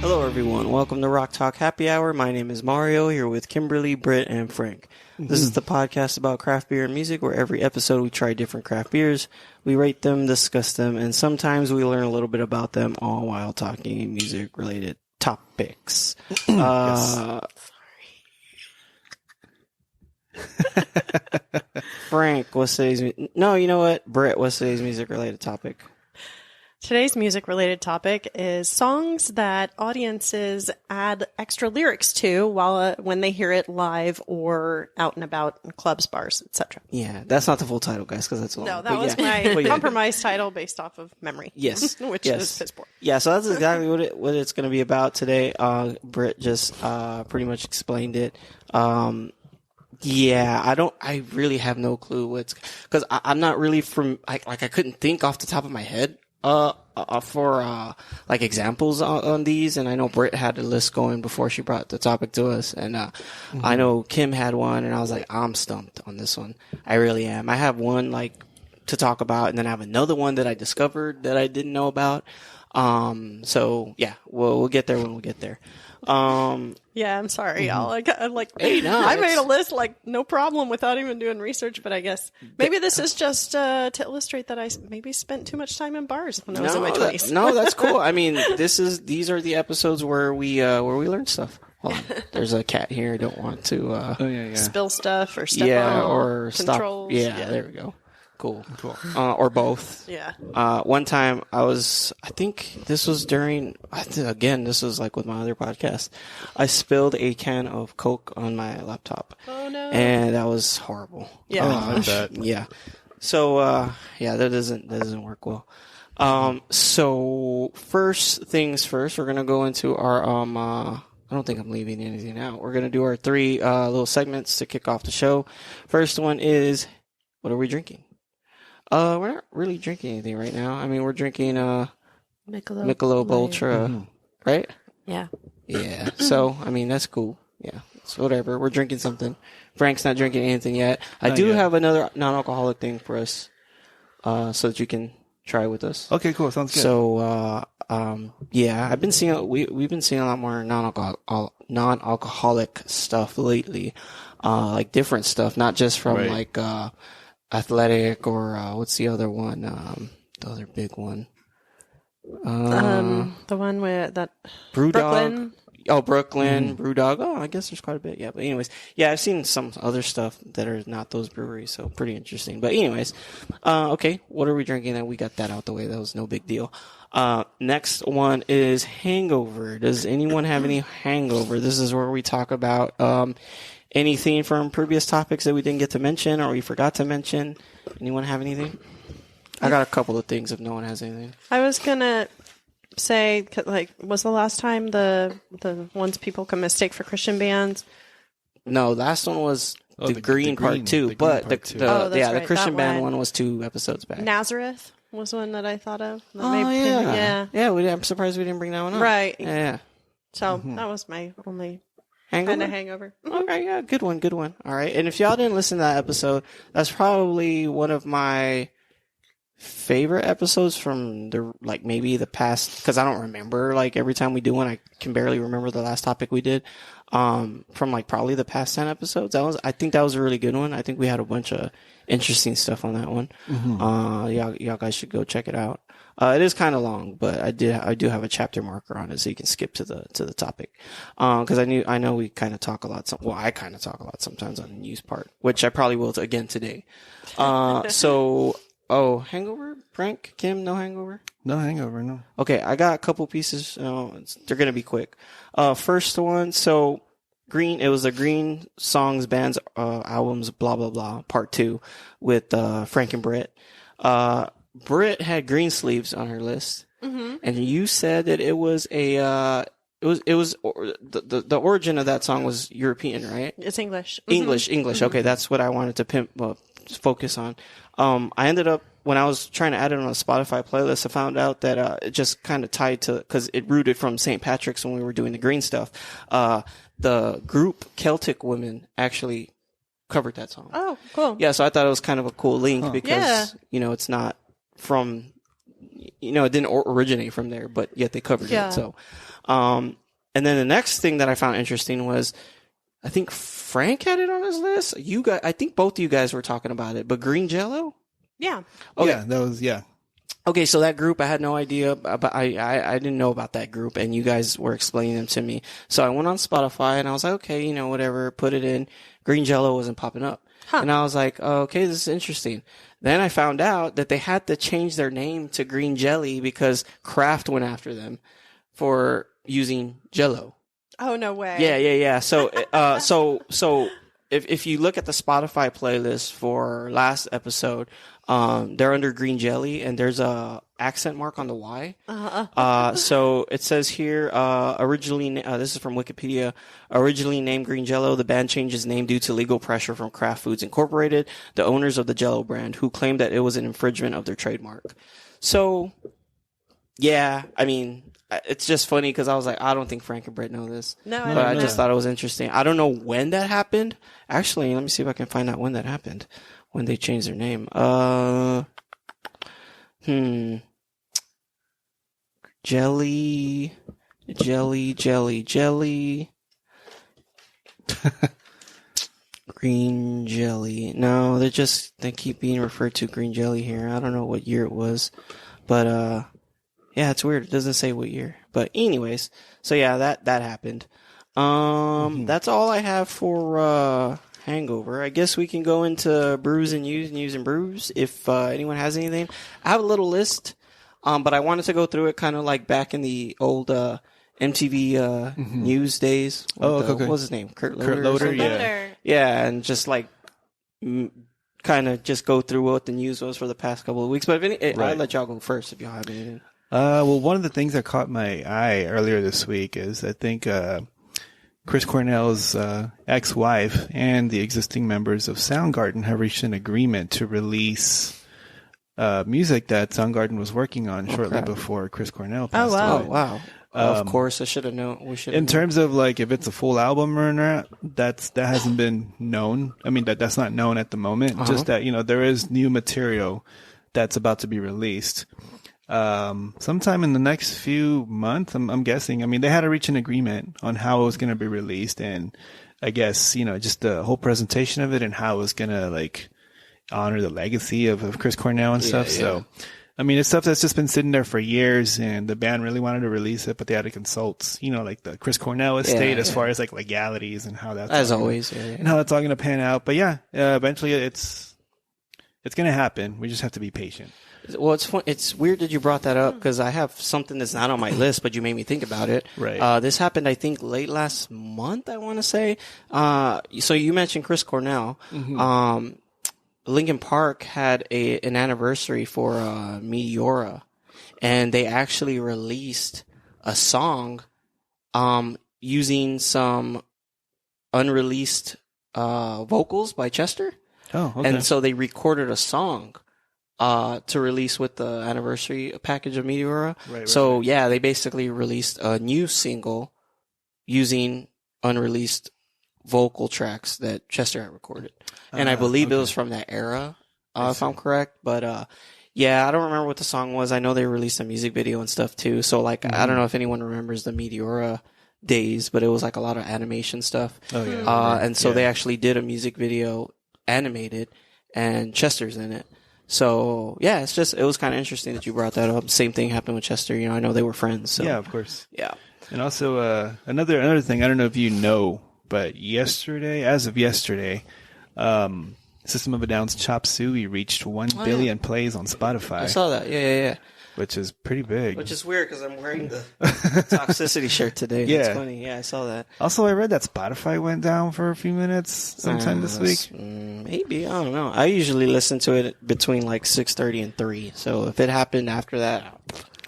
Hello, everyone. Welcome to Rock Talk Happy Hour. My name is Mario, here with Kimberly, Britt, and Frank. This is the podcast about craft beer and music, where every episode we try different craft beers, we rate them, discuss them, and sometimes we learn a little bit about them, all while talking music-related topics. Frank, what's today's... No, you know what? Britt, what's today's music-related topic? Today's music-related topic is songs that audiences add extra lyrics to when they hear it live or out and about in clubs, bars, etc. Yeah, that's not the full title, guys, because that's long. No, that was my compromise title based off of memory. Yes. Which is piss poor. Yeah, so that's exactly what it's going to be about today. Britt just pretty much explained it. Yeah, I really have no clue because I'm not really I couldn't think off the top of my head for like examples on these, and I know Britt had a list going before she brought the topic to us, and I know Kim had one, and I was like, I'm stumped on this one. I really am. I have one like to talk about, and then I have another one that I discovered that I didn't know about. So yeah, we'll get there when we get there. Yeah, I'm sorry, y'all. Hey, no, I made a list no problem without even doing research, but I guess maybe this is just to illustrate that I maybe spent too much time in bars when I was in my 20s. No, that's cool. I mean, these are the episodes where we learn stuff. Hold on. There's a cat here. I don't want to spill stuff or step on or controls. Stop. Yeah, there we go. Cool. Or both. Yeah. One time I think this was this was like with my other podcast. I spilled a can of Coke on my laptop. Oh no. And that was horrible. Yeah. I bet. Yeah. So, that doesn't work well. So first things first, we're going to go into our, I don't think I'm leaving anything out. We're going to do our 3, little segments to kick off the show. First one is, what are we drinking? We're not really drinking anything right now. I mean, we're drinking Michelob Ultra, right? Yeah. Yeah. So, I mean, that's cool. Yeah. So whatever. We're drinking something. Frank's not drinking anything yet. I do have another non-alcoholic thing for us, so that you can try with us. Okay, cool. Sounds good. So, yeah, I've been seeing we've been seeing a lot more non-alcoholic stuff lately, like different stuff, not just from like Athletic or what's the other one? The other big one. The one with that Brewdog. Brooklyn. Oh, Brooklyn, Brewdog. Oh, I guess there's quite a bit. Yeah, but anyways, yeah, I've seen some other stuff that are not those breweries, so pretty interesting. But anyways, okay, what are we drinking? And we got that out the way. That was no big deal. Next one is Hangover. Does anyone have any hangover? This is where we talk about anything from previous topics that we didn't get to mention or we forgot to mention. Anyone have anything? I got a couple of things if no one has anything. I was gonna say, like, was the last time the ones people can mistake for Christian bands? No, last one was the Green Part 2, but the Christian band one was 2 episodes back. Nazareth was one that I thought of. Yeah. I'm surprised we didn't bring that one up. Right. Yeah. So that was my only hangover? kind of hangover. Okay, yeah, good one. All right. And if y'all didn't listen to that episode, that's probably one of my favorite episodes from maybe the past, because I don't remember, like, every time we do one, I can barely remember the last topic we did, from like probably the past 10 episodes. I think that was a really good one. I think we had a bunch of interesting stuff on that one. Y'all guys should go check it out. It is kind of long, but I do have a chapter marker on it, so you can skip to the topic. Cause I know we kind of talk a lot. I kind of talk a lot sometimes on the news part, which I probably will again today. Hangover? Frank? Kim, no hangover? No hangover, no. Okay, I got a couple pieces. They're going to be quick. First one, so it was the Green Songs Bands albums, blah, blah, blah, part 2 with Frank and Britt. Britt had green sleeves on her list. Mm-hmm. And you said that it was the origin of that song was European, right? It's English. Mm-hmm. English. Mm-hmm. Okay, that's what I wanted to focus on. I ended up, when I was trying to add it on a Spotify playlist, I found out that it just kind of tied to, because it rooted from St. Patrick's when we were doing the green stuff. The group Celtic Women actually covered that song. Oh, cool. Yeah, so I thought it was kind of a cool link because, it's not from you know, it didn't originate from there, but yet they covered Yeah. it. So, and then the next thing that I found interesting was, I think Frank had it on his list. You guys, I think both of you guys were talking about it, but Green Jello? Yeah. Okay. Yeah, that was, yeah. Okay, so that group, I had no idea, but I didn't know about that group, and you guys were explaining them to me. So I went on Spotify, and I was like, okay, you know, whatever, put it in. Green Jello wasn't popping up. Huh. And I was like, oh, okay, this is interesting. Then I found out that they had to change their name to Green Jelly because Kraft went after them for using Jello. Oh, no way. Yeah. So, so if you look at the Spotify playlist for last episode, they're under Green Jelly, and there's a accent mark on the Y. So it says here, originally, this is from Wikipedia, originally named Green Jello, the band changed its name due to legal pressure from Kraft Foods Incorporated, the owners of the Jello brand, who claimed that it was an infringement of their trademark. So, yeah, I mean, it's just funny because I was like, I don't think Frank and Brett know this. No, I But don't I know. just thought it was interesting. I don't know when that happened. Actually, let me see if I can find out when that happened. When they changed their name. Jelly. Green Jelly. No, they keep being referred to Green Jelly here. I don't know what year it was. But, yeah, it's weird. It doesn't say what year. But anyways, so yeah, that happened. That's all I have for, Hangover. I guess we can go into brews and news and brews if anyone has anything. I have a little list, but I wanted to go through it kind of like back in the old MTV news days. Okay. What was his name? Kurt Loder. Kurt Loder, or something? yeah. Yeah, and just like kind of just go through what the news was for the past couple of weeks. But I'll let y'all go first if y'all have anything. Well, one of the things that caught my eye earlier this week is I think Chris Cornell's ex-wife and the existing members of Soundgarden have reached an agreement to release music that Soundgarden was working on shortly before Chris Cornell passed wow. away. Oh, wow. Of course, I should have known. We should. In terms of like if it's a full album or not, that hasn't been known. I mean, that's not known at the moment. Just that, you know, there is new material that's about to be released. Sometime in the next few months, I'm guessing. I mean, they had to reach an agreement on how it was going to be released, and I guess, you know, just the whole presentation of it and how it was going to like honor the legacy of Chris Cornell and stuff. Yeah. So, I mean, it's stuff that's just been sitting there for years, and the band really wanted to release it, but they had to consult, you know, like the Chris Cornell estate as far as like legalities and how that's As always, yeah. and how that's all going to pan out. But yeah, eventually it's going to happen. We just have to be patient. Well, it's fun. It's weird that you brought that up because I have something that's not on my list, but you made me think about it. Right. This happened, I think, late last month, I want to say. So you mentioned Chris Cornell. Linkin Park had an anniversary for Meteora, and they actually released a song using some unreleased vocals by Chester. Oh, okay. And so they recorded a song to release with the anniversary package of Meteora. Right. Yeah, they basically released a new single using unreleased vocal tracks that Chester had recorded. And I believe it was from that era, if I'm correct. But yeah, I don't remember what the song was. I know they released a music video and stuff too. So like, I don't know if anyone remembers the Meteora days, but it was like a lot of animation stuff. Oh yeah. And so they actually did a music video animated, and Chester's in it. So yeah, it was kind of interesting that you brought that up. Same thing happened with Chester. You know, I know they were friends. So. Yeah, of course. Yeah. And also, another thing, I don't know if you know, but as of yesterday, System of a Down's Chop Suey reached 1 billion plays on Spotify. I saw that. Yeah. Which is pretty big. Which is weird because I'm wearing the Toxicity shirt today. Yeah. That's funny. Yeah, I saw that. Also, I read that Spotify went down for a few minutes sometime this week. Maybe. I don't know. I usually listen to it between like 6:30 and 3. So if it happened after that,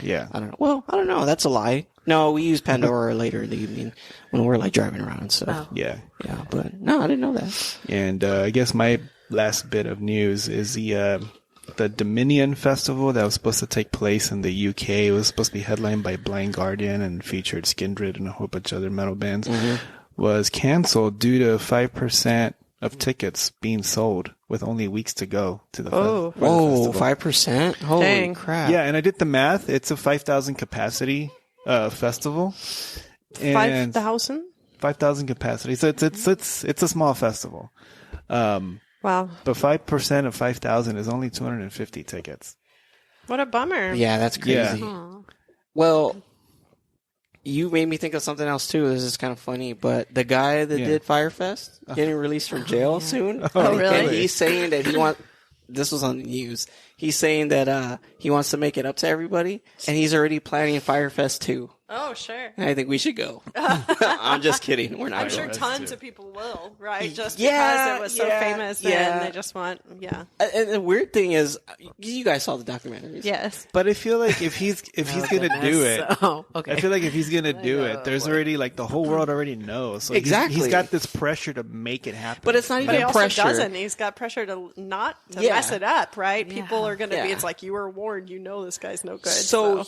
yeah. I don't know. Well, I don't know. That's a lie. No, we use Pandora later in the evening when we're like driving around and stuff. Oh. Yeah. Yeah, but no, I didn't know that. And I guess my last bit of news is the Dominion Festival that was supposed to take place in the UK. It was supposed to be headlined by Blind Guardian and featured Skindred and a whole bunch of other metal bands. Was canceled due to 5% of tickets being sold with only weeks to go to the Oh. for the Whoa, festival. 5%? Holy Dang. crap. Yeah, and I did the math. It's a 5,000 capacity festival. And 5,000? 5,000 capacity. So it's a small festival. Wow. But 5% of 5,000 is only 250 tickets. What a bummer. Yeah, that's crazy. Yeah. Well, you made me think of something else too. This is kind of funny, but the guy that did Fyre Fest getting released from jail soon. Oh, really? And he's saying that this was on the news. He's saying that he wants to make it up to everybody, and he's already planning Fyre Fest 2. Oh, sure. And I think we should go. I'm just kidding. We're not I'm sure going. tons of people will, right? Just Yeah, because it was so yeah, famous yeah. and they just want, And the weird thing is, you guys saw the documentaries. Yes. But I feel like if he's gonna do it, Oh, okay. I feel like if he's gonna do it, there's already like the whole world already knows. So Exactly. he's got this pressure to make it happen. But it's not But he even also pressure. doesn't. He's got pressure to not to Yeah. mess it up, right? People are going to Yeah. be, it's like, you were warned, you know this guy's no good. So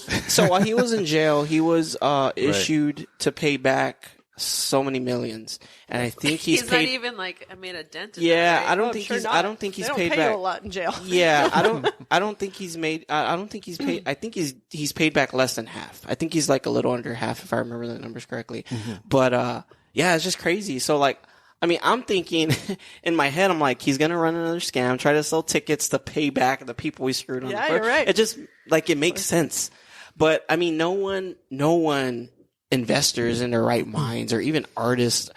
while he was in jail, he was issued to pay back so many millions, and I think he's not paid. even like I made a dent in Yeah, that, I right? don't I'm think sure he's. not. I don't think he's They don't paid pay back. you a lot in jail. Yeah, I don't think he's made. I don't think he's paid. I think he's paid back less than half. I think he's like a little under half, if I remember the numbers correctly. But yeah, it's just crazy. So like, I mean, I'm thinking in my head, I'm like, he's gonna run another scam, try to sell tickets to pay back the people we screwed on. Yeah, the you're right. It just like it makes sense. But I mean, no one investors in their right minds or even artists,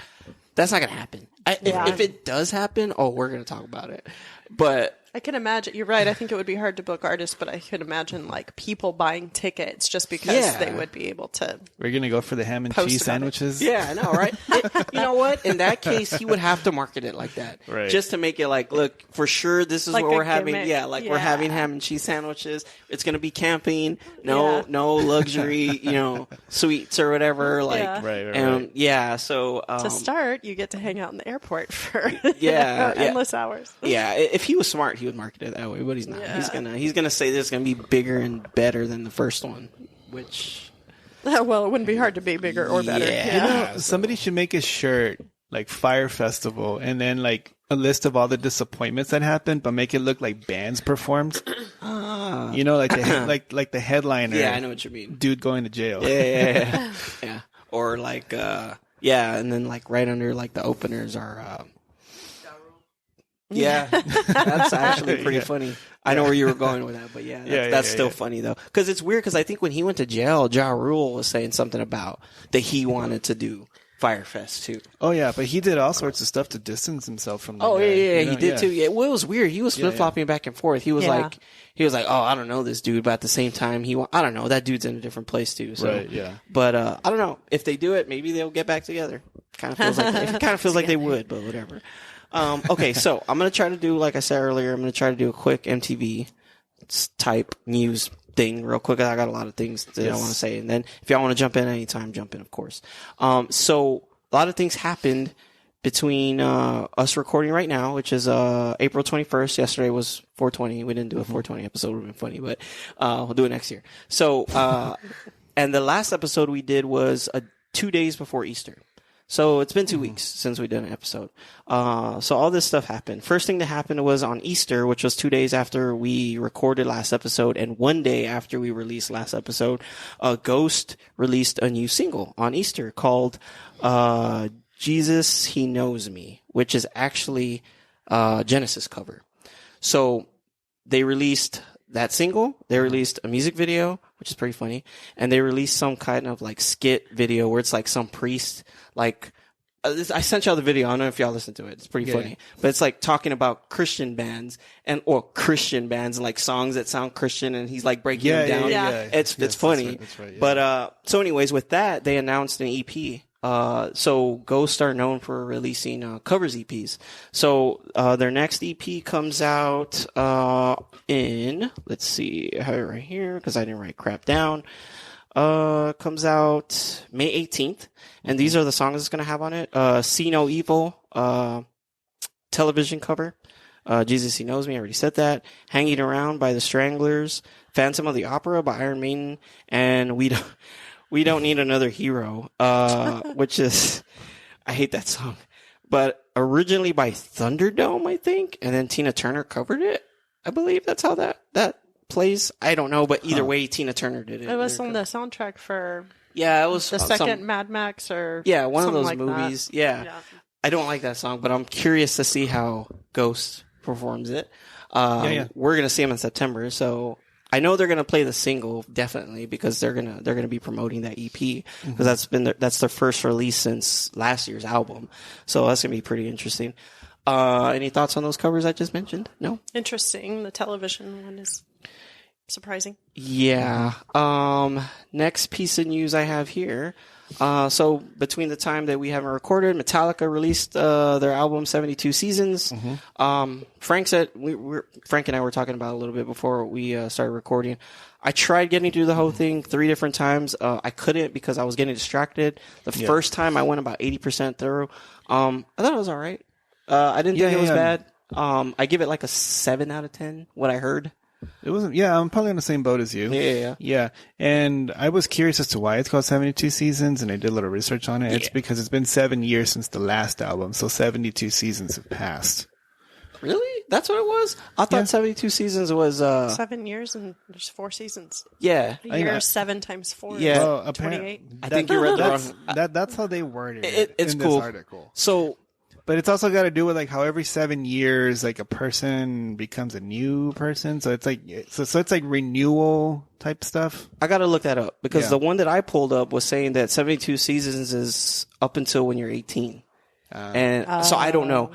that's not gonna happen. If it does happen, we're gonna talk about it. But I can imagine. You're right. I think it would be hard to book artists, but I could imagine like people buying tickets just because Yeah. they would be able to. we're gonna go for the ham and Post cheese about it. sandwiches. yeah, I know, right? You know what? In that case, he would have to market it like that, Right. just to make it like, look, for sure, this is Like what a we're having. gimmick. Yeah, like we're Yeah. having ham and cheese sandwiches. It's gonna be camping, Yeah. no luxury, suites or whatever. Like, Yeah. Right. yeah. So To start, you get to hang out in the airport for Yeah, endless hours. yeah, if he was smart, he would market it that way, but he's not. He's gonna say this is gonna be bigger and better than the first one, which Well, it wouldn't be hard to be bigger or better. Yeah. Somebody should make a shirt like Fyre Festival and then like a list of all the disappointments that happened, but make it look like bands performed. Like the headliner. yeah, I know what you mean. Dude going to jail. Yeah. Or like and then like right under like the openers are yeah, that's actually pretty funny. I know where you were going with that, but that's still funny though, because it's weird. Because I think when he went to jail, Ja Rule was saying something about that he wanted to do Fyre Fest too. Oh yeah, but he did all sorts of stuff to distance himself from the Oh guy, he did too. Yeah, well, it was weird. He was flip flopping back and forth. He was like, oh, I don't know this dude, but at the same time, I don't know, that dude's in a different place too. So. Right, yeah. But I don't know if they do it. Maybe they'll get back together. Kind of feels like they would, but whatever. Okay, so I'm gonna try to do, like I said earlier, I'm gonna try to do a quick MTV type news thing real quick. I got a lot of things that I want to say, and then if y'all want to jump in anytime, jump in, of course. So a lot of things happened between us recording right now, which is April 21st. Yesterday was 420. We didn't do a 420 episode. It would have been funny, but we'll do it next year. So and the last episode we did was 2 days before Easter. So it's been 2 weeks since we did an episode. So all this stuff happened. First thing that happened was on Easter, which was 2 days after we recorded last episode and 1 day after we released last episode, Ghost released a new single on Easter called Jesus, He Knows Me, which is actually a Genesis cover. So they released that single, they released a music video, which is pretty funny, and they released some kind of like skit video where it's like some priest, like, I sent y'all the video. I don't know if y'all listened to it. It's pretty funny, but it's like talking about Christian bands and like songs that sound Christian, and he's like breaking them down. It's funny. That's right, yeah. But so anyways, with that, they announced an EP. So Ghost are known for releasing covers EPs. So their next EP comes out in, let's see, I have it right here because I didn't write crap down. Comes out May 18th, and these are the songs it's gonna have on it. See No Evil, television cover. Jesus, He Knows Me, I already said that. Hanging Around by the Stranglers. Phantom of the Opera by Iron Maiden, and We Don't Need Another Hero, which is, I hate that song. but originally by Thunderdome, I think, and then Tina Turner covered it. I believe that's how that plays. I don't know, but either way, Tina Turner did it. It was on the soundtrack for it was the second Mad Max or one of those like movies. That. Yeah, I don't like that song, but I'm curious to see how Ghost performs it. We're gonna see him in September, so I know they're gonna play the single definitely because they're gonna be promoting that EP because that's their first release since last year's album, so that's gonna be pretty interesting. Any thoughts on those covers I just mentioned? No? Interesting. The television one is surprising. Yeah. Next piece of news I have here. So between the time that we haven't recorded, Metallica released their album 72 Seasons. Frank said Frank and I were talking about it a little bit before we started recording. I tried getting through the whole thing 3 different times. I couldn't because I was getting distracted. The first time I went about 80% through. I thought it was all right. I didn't think it was bad. I give it like a 7 out of 10. What I heard. It wasn't. Yeah, I'm probably on the same boat as you. Yeah. And I was curious as to why it's called 72 Seasons, and I did a little research on it. It's because it's been 7 years since the last album, so 72 seasons have passed. Really? That's what it was? I thought 72 seasons was 7 years and there's 4 seasons. Yeah. A year 7 times 4 Yeah. is 28. I think you read the wrong. That's how they worded it. It's in cool. This article. So. But it's also got to do with like how every 7 years, like a person becomes a new person. So it's like, so it's like renewal type stuff. I got to look that up because the one that I pulled up was saying that 72 seasons is up until when you're 18. So I don't know.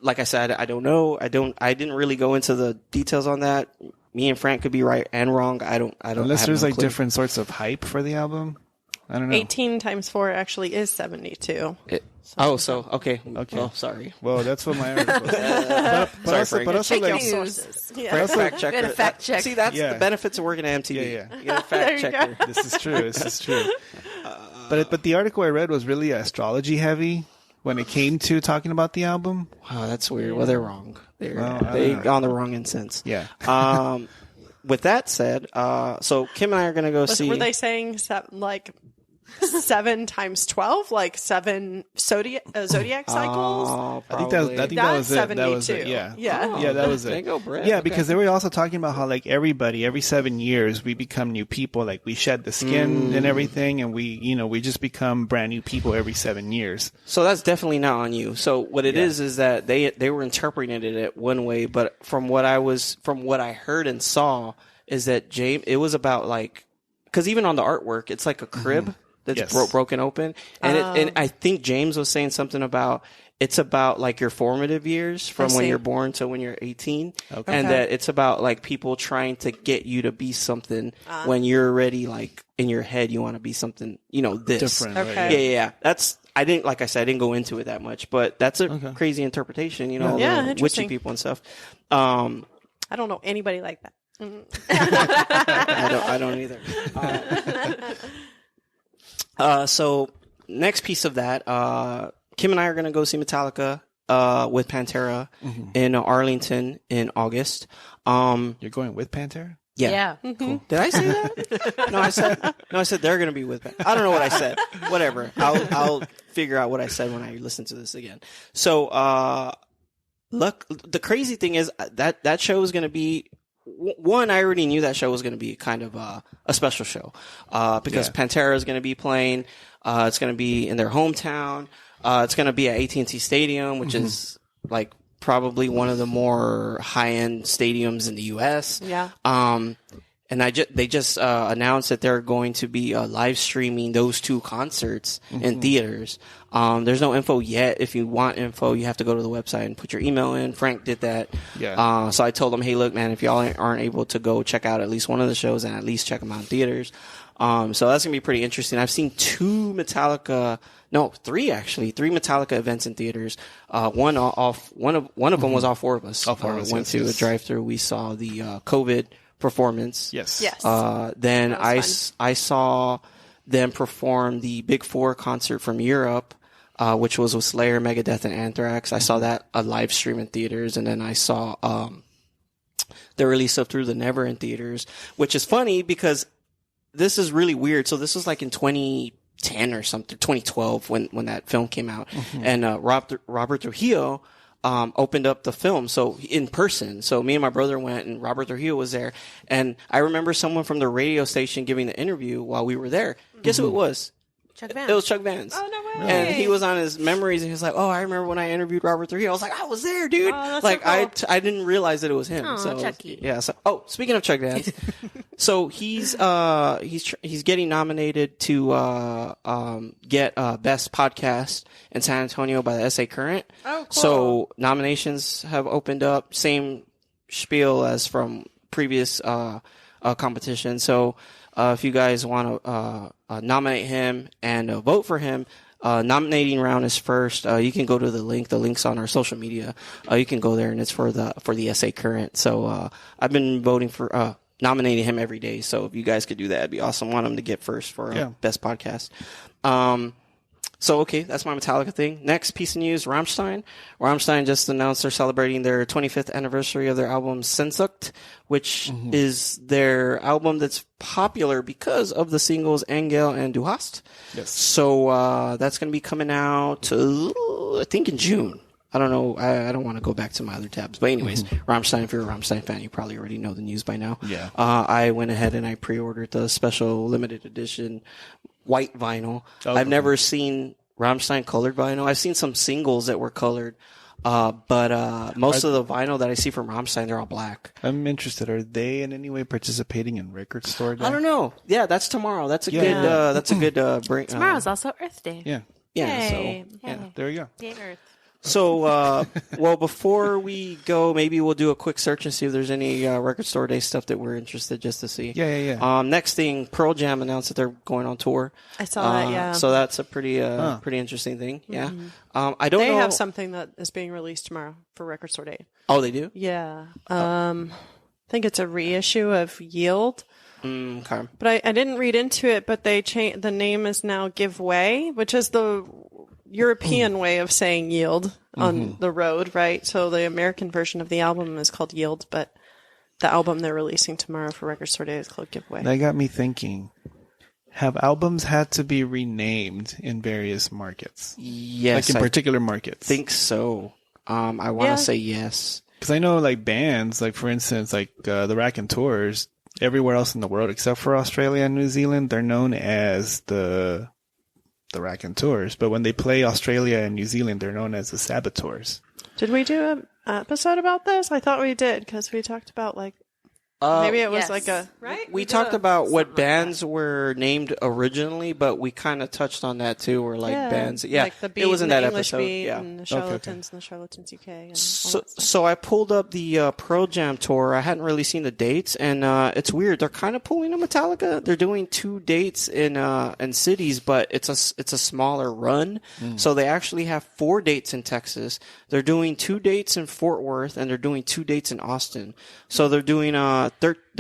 Like I said, I don't know. I didn't really go into the details on that. Me and Frank could be right and wrong. I don't. Unless there's like different sorts of hype for the album. I don't know. 18 times 4 actually is 72. Okay. Oh, sorry. Well, that's what my article said. But also Check like your sources. Frank fact checker. Get a fact check. See, that's the benefits of working at MTV. Yeah. You get a fact checker. This is true. But the article I read was really astrology heavy when it came to talking about the album. Wow, that's weird. Well, they're wrong. They on the wrong incense. Yeah. With that said, so Kim and I are going to go see. Were they saying like 7 times 12, like 7 zodiac cycles? I think that was 72. That was it. Yeah. That was it. There you go, Brett. Yeah, because they were also talking about how like every 7 years we become new people. Like we shed the skin and everything, and we just become brand new people every 7 years. So that's definitely not on you. So what it is that they were interpreting it one way, but from what I heard and saw is that it was about like, because even on the artwork, it's like a crib. That's broken open. And I think James was saying something about it's about like your formative years from when you're born to when you're 18. Okay. And that it's about like people trying to get you to be something when you're already like in your head, you want to be something, this. Different. Okay. Right? Yeah. I didn't go into it that much, but that's a crazy interpretation, the witchy people and stuff. I don't know anybody like that. I don't either. So next piece of that, Kim and I are going to go see Metallica, with Pantera in Arlington in August. You're going with Pantera? Yeah. Cool. Did I say that? No, I said they're going to be with Pantera. I don't know what I said. Whatever. I'll figure out what I said when I listen to this again. So, look, the crazy thing is that show is going to be, one, I already knew that show was going to be kind of a special show, because Pantera is going to be playing. It's going to be in their hometown. It's going to be at AT&T Stadium, which is like probably one of the more high-end stadiums in the U.S. Yeah. And they just announced that they're going to be live streaming those 2 concerts in theaters. There's no info yet. If you want info, you have to go to the website and put your email in. Frank did that. Yeah. So I told him, hey, look, man, if y'all aren't able to go check out at least one of the shows and at least check them out in theaters. So that's gonna be pretty interesting. I've seen 3 Metallica events in theaters. One of them was all 4 of us. All 4 of us went to a drive-through. We saw the COVID performance. Yes. Then I saw them perform the Big Four concert from Europe, which was with Slayer, Megadeth, and Anthrax. I saw that a live stream in theaters, and then I saw the release of Through the Never in theaters, which is funny because this is really weird. So this was like in 2010 or something, 2012 when that film came out. And Robert Trujillo opened up the film, so in person. So me and my brother went, and Robert Trujillo was there. And I remember someone from the radio station giving the interview while we were there. Guess who it was? Chuck Vance. It was Chuck Vance. Oh, no way. And he was on his memories, and he was like, "Oh, I remember when I interviewed Robert Trujillo." I was like, "I was there, dude!" Oh, that's like, so cool. I didn't realize that it was him. Oh, so Chucky. yeah. So speaking of Chuck Vance, so he's getting nominated to get best podcast in San Antonio by the SA Current. Oh, cool. So nominations have opened up. Same spiel as from previous competition. So. If you guys want to nominate him and vote for him, nominating round is first. You can go to the link. The link's on our social media. You can go there, and it's for the SA Current. So I've been voting for nominating him every day. So if you guys could do that, it'd be awesome. Want him to get first for best podcast. So, okay, that's my Metallica thing. Next piece of news, Rammstein. Rammstein just announced they're celebrating their 25th anniversary of their album Sehnsucht, which is their album that's popular because of the singles Engel and Du Hast. Yes. So that's going to be coming out, I think, in June. I don't know. I don't want to go back to my other tabs. But anyways, Rammstein, if you're a Rammstein fan, you probably already know the news by now. Yeah. I went ahead and I pre-ordered the special limited edition white vinyl. Okay. I've never seen Rammstein colored vinyl. I've seen some singles that were colored, but most of the vinyl that I see from Rammstein, they're all black. I'm interested. Are they in any way participating in Record Store Day? I don't know. Yeah, that's tomorrow. That's a good. That's a good bring. Tomorrow's also Earth Day. Yeah. Yeah. Yay. So yeah. There we go. Yay, Earth. So, well, before we go, maybe we'll do a quick search and see if there's any Record Store Day stuff that we're interested just to see. Yeah. Next thing, Pearl Jam announced that they're going on tour. I saw that, yeah. So that's a pretty interesting thing. Yeah. I don't know. They have something that is being released tomorrow for Record Store Day. Oh, they do? Yeah. I think it's a reissue of Yield. Okay. But I didn't read into it, but they changed, the name is now Give Way, which is the European way of saying yield on the road, right? So the American version of the album is called Yield, but the album they're releasing tomorrow for Record Store Day is called Give Way. That got me thinking. Have albums had to be renamed in various markets? Yes. Like in particular markets? I think so. I want to say yes. Because I know like bands, like for instance, like the Raconteurs, everywhere else in the world except for Australia and New Zealand, they're known as the Raconteurs, but when they play Australia and New Zealand, they're known as the Saboteurs. Did we do an episode about this? I thought we did, because we talked about like maybe it was like a right. We talked about what bands were named originally, but we kind of touched on that too. Where like bands, like the Beat, it was in the that English episode. Beat, Yeah, and the Charlatans and the Charlatans UK. And all So, that stuff. so I pulled up the Pearl Jam tour. I hadn't really seen the dates, and it's weird. They're kind of pulling a Metallica. They're doing 2 dates in cities, but it's a smaller run. So they actually have 4 dates in Texas. They're doing 2 dates in Fort Worth, and they're doing 2 dates in Austin. So they're doing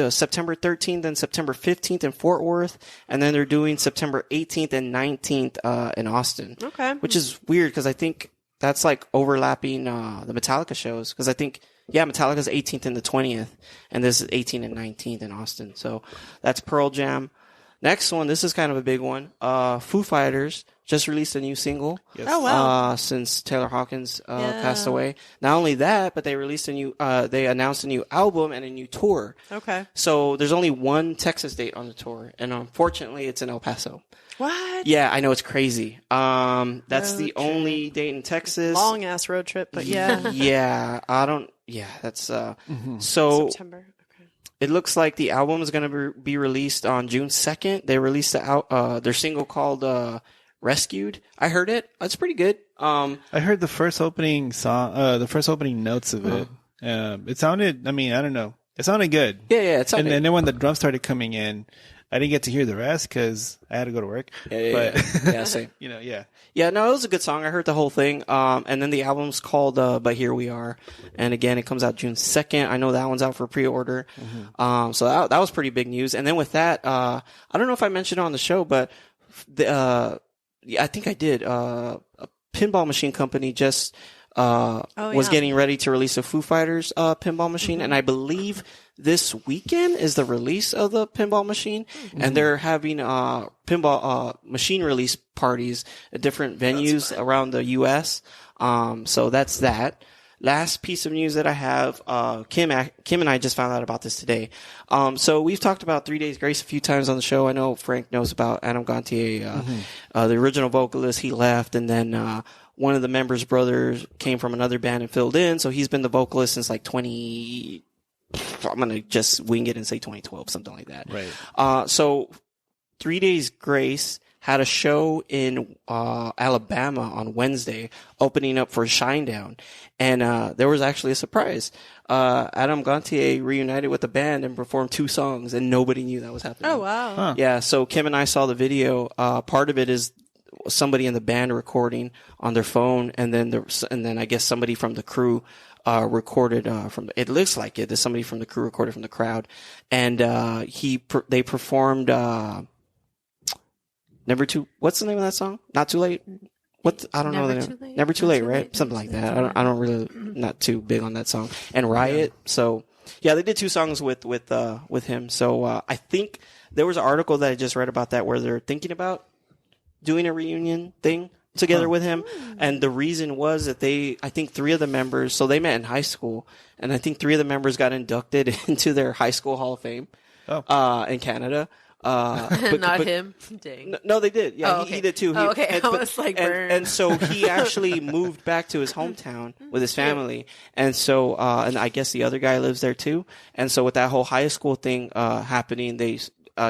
September 13th and September 15th in Fort Worth, and then they're doing September 18th and 19th in Austin. Okay, which is weird because I think that's like overlapping the Metallica shows, because I think Metallica's 18th and the 20th, and this is 18th and 19th in Austin. So that's Pearl Jam. Next one, this is kind of a big one. Foo Fighters just released a new single. Yes. Oh wow! Since Taylor Hawkins passed away. Not only that, but they released they announced a new album and a new tour. Okay. So there's only one Texas date on the tour, and unfortunately, it's in El Paso. What? Yeah, I know, it's crazy. That's the only date in Texas. Long ass road trip, but yeah. Yeah, that's so. September. Okay. It looks like the album is going to be released on June 2nd. They released their single called Rescued. I heard it. It's pretty good. I heard the first opening song, the first opening notes of it. It sounded, I don't know. It sounded good. Yeah, it sounded. And then when the drums started coming in, I didn't get to hear the rest because I had to go to work. Yeah, same. Yeah, no, it was a good song. I heard the whole thing. And then the album's called But Here We Are. And again, it comes out June 2nd. I know that one's out for pre-order. So that was pretty big news. And then with that, I don't know if I mentioned it on the show, but I think I did. A pinball machine company just was getting ready to release a Foo Fighters pinball machine, and I believe this weekend is the release of the pinball machine, and they're having pinball machine release parties at different venues around the U.S. So that's that. Last piece of news that I have, Kim and I just found out about this today. So we've talked about 3 Days Grace a few times on the show. I know Frank knows about Adam Gontier, the original vocalist. He left, and then one of the members' brothers came from another band and filled in. So he's been the vocalist since like I'm gonna just wing it and say 2012, something like that. Right. So 3 Days Grace had a show in Alabama on Wednesday, opening up for Shinedown. And there was actually a surprise. Adam Gontier reunited with the band and performed 2 songs, and nobody knew that was happening. Oh, wow. Huh. Yeah, so Kim and I saw the video. Part of it is somebody in the band recording on their phone, and then I guess somebody from the crew recorded it looks like it. There's somebody from the crew recorded from the crowd. And they performed what's the name of that song? Not Too Late? I don't know the name. Never Too Late, right? Something like that. I don't really, not too big on that song. And Riot. So yeah, they did 2 songs with him. So I think there was an article that I just read about that where they're thinking about doing a reunion thing together with him. And the reason was that I think 3 of the members, so they met in high school, and I think 3 of the members got inducted into their high school Hall of Fame in Canada. Not him. Dang. No, they did. Yeah, okay. he did too. Okay. I was like, and so he actually moved back to his hometown with his family. And so, and I guess the other guy lives there too. And so with that whole high school thing, happening,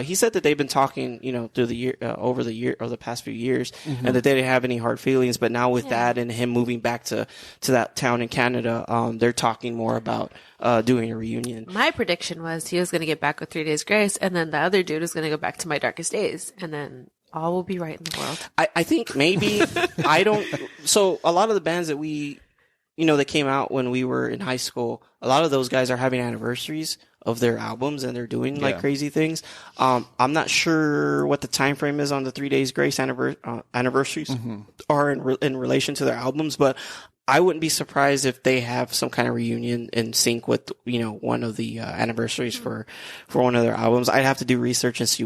he said that they've been talking, through the year, over the past few years, and that they didn't have any hard feelings. But now with that and him moving back to that town in Canada, they're talking more about doing a reunion. My prediction was he was going to get back with 3 Days Grace, and then the other dude was going to go back to My Darkest Days, and then all will be right in the world. I think maybe so a lot of the bands that that came out when we were in high school, a lot of those guys are having anniversaries of their albums, and they're doing like crazy things. I'm not sure what the time frame is on the 3 Days Grace anniversaries are in relation to their albums, but I wouldn't be surprised if they have some kind of reunion in sync with, one of the anniversaries for one of their albums. I'd have to do research and see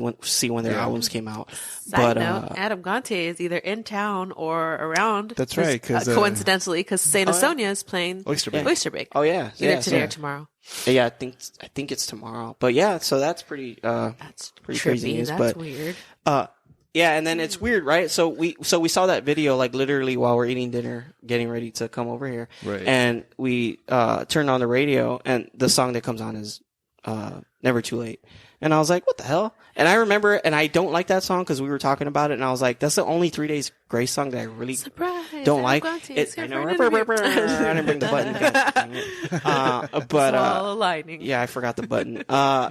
when their albums came out. Side note, Adam Gontier is either in town or around. That's right. Coincidentally, because Saint Asonia is playing Oyster Bay. Oh yeah. Either today or tomorrow. Yeah, I think it's tomorrow. But yeah, so that's pretty crazy news. That's weird. Yeah, and then it's weird, right? So we saw that video like literally while we're eating dinner, getting ready to come over here. Right. And we turned on the radio, and the song that comes on is Never Too Late. And I was like, what the hell? And I remember, and I don't like that song because we were talking about it, and I was like, that's the only 3 Days Grace song that I really don't like. I know. I didn't bring the button. But all aligning. yeah, I forgot the button.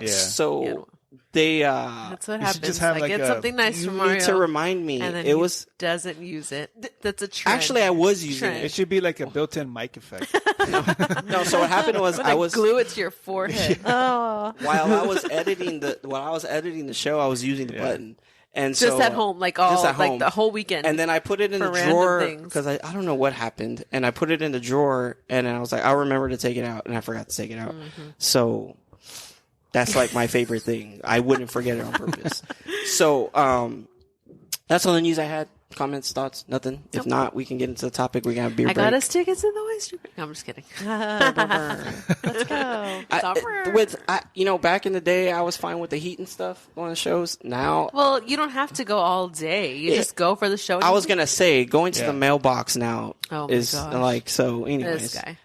So they that's what happens. Just have I get something nice from Mario. need to remind me. And then it was doesn't use it. That's a trend. actually I was using It should be like a built-in mic effect. No, so what happened was I was glue it to your forehead. Oh. while I was editing the show, I was using the button. And Just so, at home, like the whole weekend. And then I put it in the drawer because I don't know what happened. And I put it in the drawer, and I was like, I'll remember to take it out, and I forgot to take it out. So that's like my favorite thing. I wouldn't forget it on purpose. So that's all the news I had. Comments, thoughts, nothing. If not, we can get into the topic. We got a beer break. I got us tickets to the Oyster Bay. No, I'm just kidding. Let's go. Back in the day, I was fine with the heat and stuff on the shows. Now, Well, you don't have to go all day. You just go for the show. I was gonna say going to the mailbox now Oh my is gosh. like so. Anyways, This guy.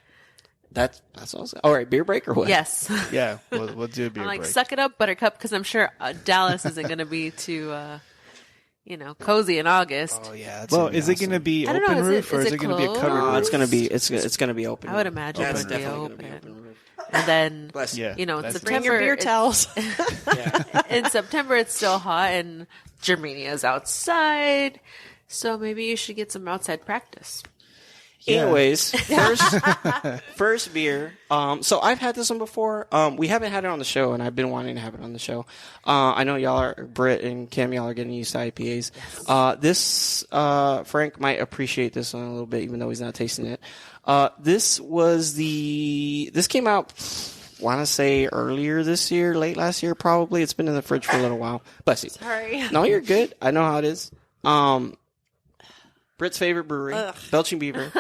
that's all. All right, beer break or what? Yes. Yeah, we'll do a beer I'm like, break. suck it up, Buttercup, because I'm sure Dallas isn't going to be too, cozy in August. Oh yeah. Well, is it going to be I don't know, open is roof it- or is is it it going to be a closed? covered No, roof? it's gonna be open. I would imagine That's it would be definitely gonna be open. open roof. And then, Bless you. Yeah, in that's September, Bring your beer it's- towels. Yeah. in September it's still hot and Germania's outside. So maybe you should get some outside practice. Yeah. Anyways, first beer. So I've had this one before. We haven't had it on the show, and I've been wanting to have it on the show. I know y'all are, Britt and Kim, y'all are getting used to IPAs. Yes. Frank might appreciate this one a little bit, even though he's not tasting it. This came out, want to say earlier this year, late last year, probably. It's been in the fridge for a little while. Bless you. Sorry. No, you're good. I know how it is. Brit's favorite brewery, Belching Beaver,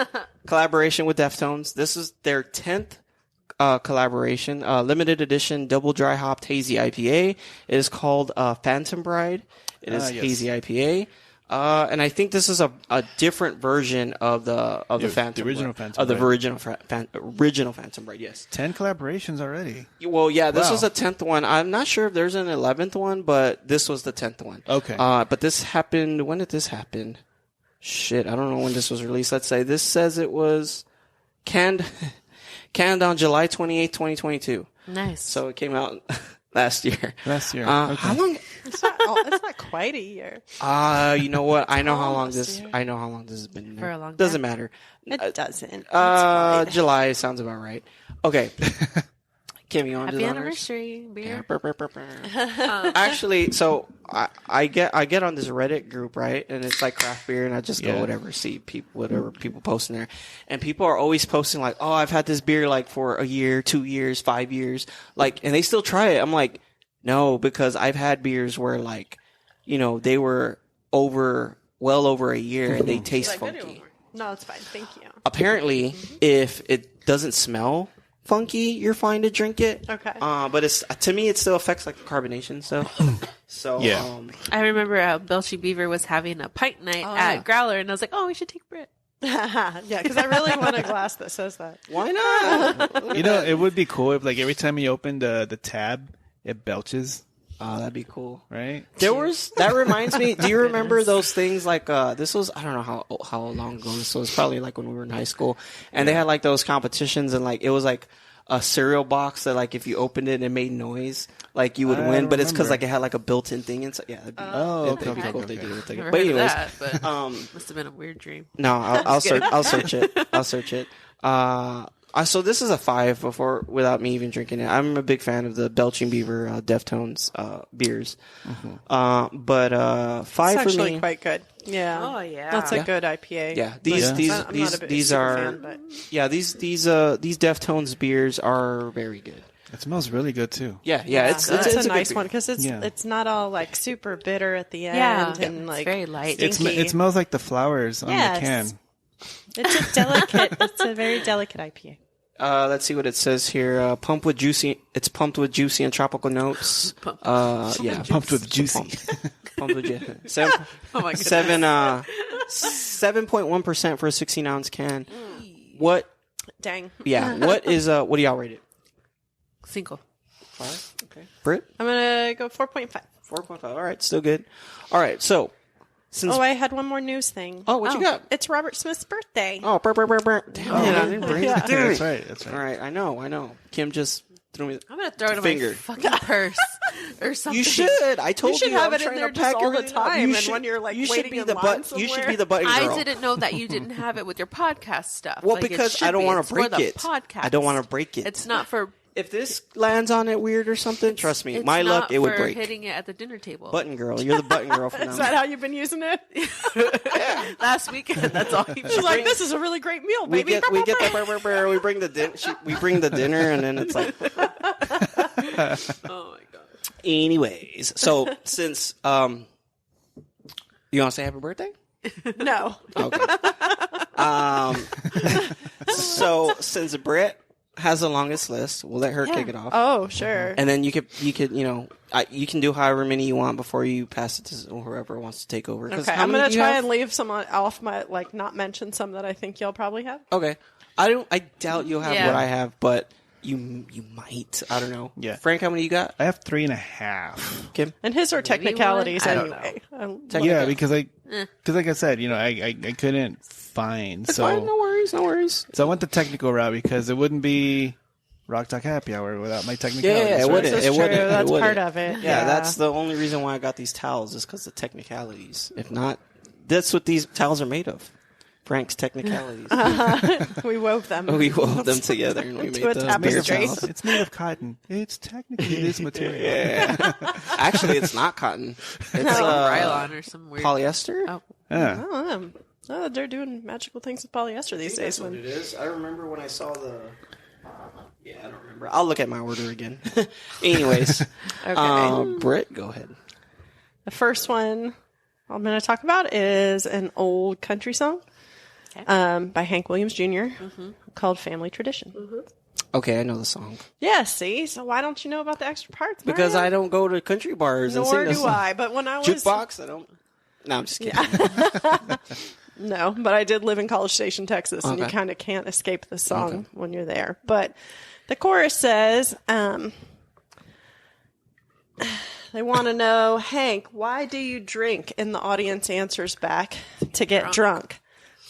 collaboration with Deftones. This is their 10th collaboration, limited edition double dry hopped hazy IPA. It is called Phantom Bride. It is hazy IPA. And I think this is a different version of the Phantom, the original Bride, Phantom, of the Bride. original Phantom Bride. Yes, 10 collaborations already. Well, yeah, this Wow. was the 10th one. I'm not sure if there's an 11th one, but this was the 10th one. Okay. But this happened. When did this happen? Shit, I don't know when this was released. Let's say this says it was canned on July 28th, 2022. Nice. So it came out last year. Okay. How long? It's not quite a year. You know what? I know how long Almost this. a year. I know how long this has been. For a long Doesn't time. matter. It doesn't. It's fine. July sounds about right. Okay. Kim, you want to do Happy the honors? anniversary, beer. Burr, burr, burr, burr. Actually, so I get on this Reddit group, right? And it's like craft beer, and I just go see whatever people posting there, and people are always posting like, "Oh, I've had this beer like for a year, 2 years, 5 years," like, and they still try it. I'm like, no, because I've had beers where like, they were well over a year, and they taste funky. No, it's fine. Thank you. Apparently, if it doesn't smell funky, you're fine to drink it. Okay. But to me, it still affects like the carbonation stuff. So Yeah. I remember Belchy Beaver was having a pint night at Growler, and I was like, "Oh, we should take Brit." Yeah, because I really want a glass that says that. why not? It would be cool if like every time you open the tab, it belches, Oh, that'd be cool. right? That reminds me. Do you remember those things like this was, I don't know how long ago this was, probably like when we were in high school, and they had like those competitions, and like it was like a cereal box that like if you opened it and it made noise, like you would I win, but it's because remember. like it had like a built-in thing inside. Yeah, that'd be, it'd be cool if they did it. Never But heard of anyways, that, but must have been a weird dream. no, I'll search it. I'll search it. So this is a 5 without me even drinking it. I'm a big fan of the Belching Beaver Deftones beers. But 5 It's for actually me. quite good. Yeah. Oh, yeah. That's a Yeah. good IPA. Yeah, I'm not a these super are fan, but these Deftones beers are very good. It smells really good too. Yeah, it's it's a good nice beer. one because it's not all like super bitter at the end Yeah. and It's like very light. stinky. It smells like the flowers on Yes. the can. It's a delicate. It's a very delicate IPA. Let's see what it says here. It's pumped with juicy and tropical notes. Yeah, Pumped with juicy. pumped with juicy. Oh my goodness. 7.1% for a 16-ounce can. What? Dang. Yeah. What do y'all rate it? Single. 5. Okay. Britt? I'm gonna go 4.5. 4.5. All right, still good. All right, so since Oh, I had one more news thing. what you got? It's Robert Smith's birthday. Oh, burr. Damn it, I didn't bring it. Yeah, that's right. That's All right. right, I know. Kim just threw me. I'm gonna throw it in Finger. my fucking purse or something. You should. I told You should you. have I'm it in trying there to just pack all the everything up. time, You and should- when you're, like, you should waiting be in the line You should somewhere. be the button girl. I didn't know that you didn't have it with your podcast stuff. Well, Like, it because should I don't be. want It's to for break the it. Podcast. I don't want to break it. It's not for. If this lands on it weird or something, trust me, It's my luck, not it would for break. hitting it at the dinner table. Button girl, you're the button girl from Is now that on. how you've been using it? Last weekend, that's all you. She's like, this is a really great meal, We baby. get the burr. We bring the dinner, and then it's like. Oh my god. Anyways, so since you want to say happy birthday? No. Okay. So since Brett has the longest list, we'll let her kick it off. Oh, sure. And then you could you can do however many you want before you pass it to whoever wants to take over. 'Cause Okay, how I'm many gonna do you try have? and leave some off my not mention some that I think y'all probably have. Okay, I doubt you'll have Yeah. what I have, but you might. I don't know. Yeah. Frank, how many you got? I have 3.5. Kim? And his are technicalities one? I don't anyway. Yeah, because like I said, I couldn't find. That's So fine. No worries. So I went the technical route because it wouldn't be Rock Talk Happy Hour without my technicalities. Yeah, it right? wouldn't. This It is wouldn't. true. That's It part wouldn't. of it. Yeah, that's the only reason why I got these towels is because of technicalities. If not, that's what these towels are made of. Frank's technicalities. We wove them. We wove them together and we made a the tapestry. beer towels. It's made of cotton. It's technically this material. Yeah. Actually, it's not cotton. It's Like Rylon or some weird. polyester. Oh. Yeah. Oh, Oh, they're doing magical things with polyester these days. That's what it is. I remember when I saw the... Yeah, I don't remember. I'll look at my order again. Anyways. Okay. Britt, go ahead. The first one I'm going to talk about is an old country song by Hank Williams Jr. Called Family Tradition. Okay, I know the song. Yeah, see? So why don't you know about the extra parts, Because Mario? I don't go to country bars and Nor sing this do song. I. But when I was... Jukebox, I don't... No, I'm just kidding. No, but I did live in College Station, Texas, and you Okay. kind of can't escape the song when you're there. But the chorus says, they want to know, Hank, why do you drink? And the audience answers back, to get drunk.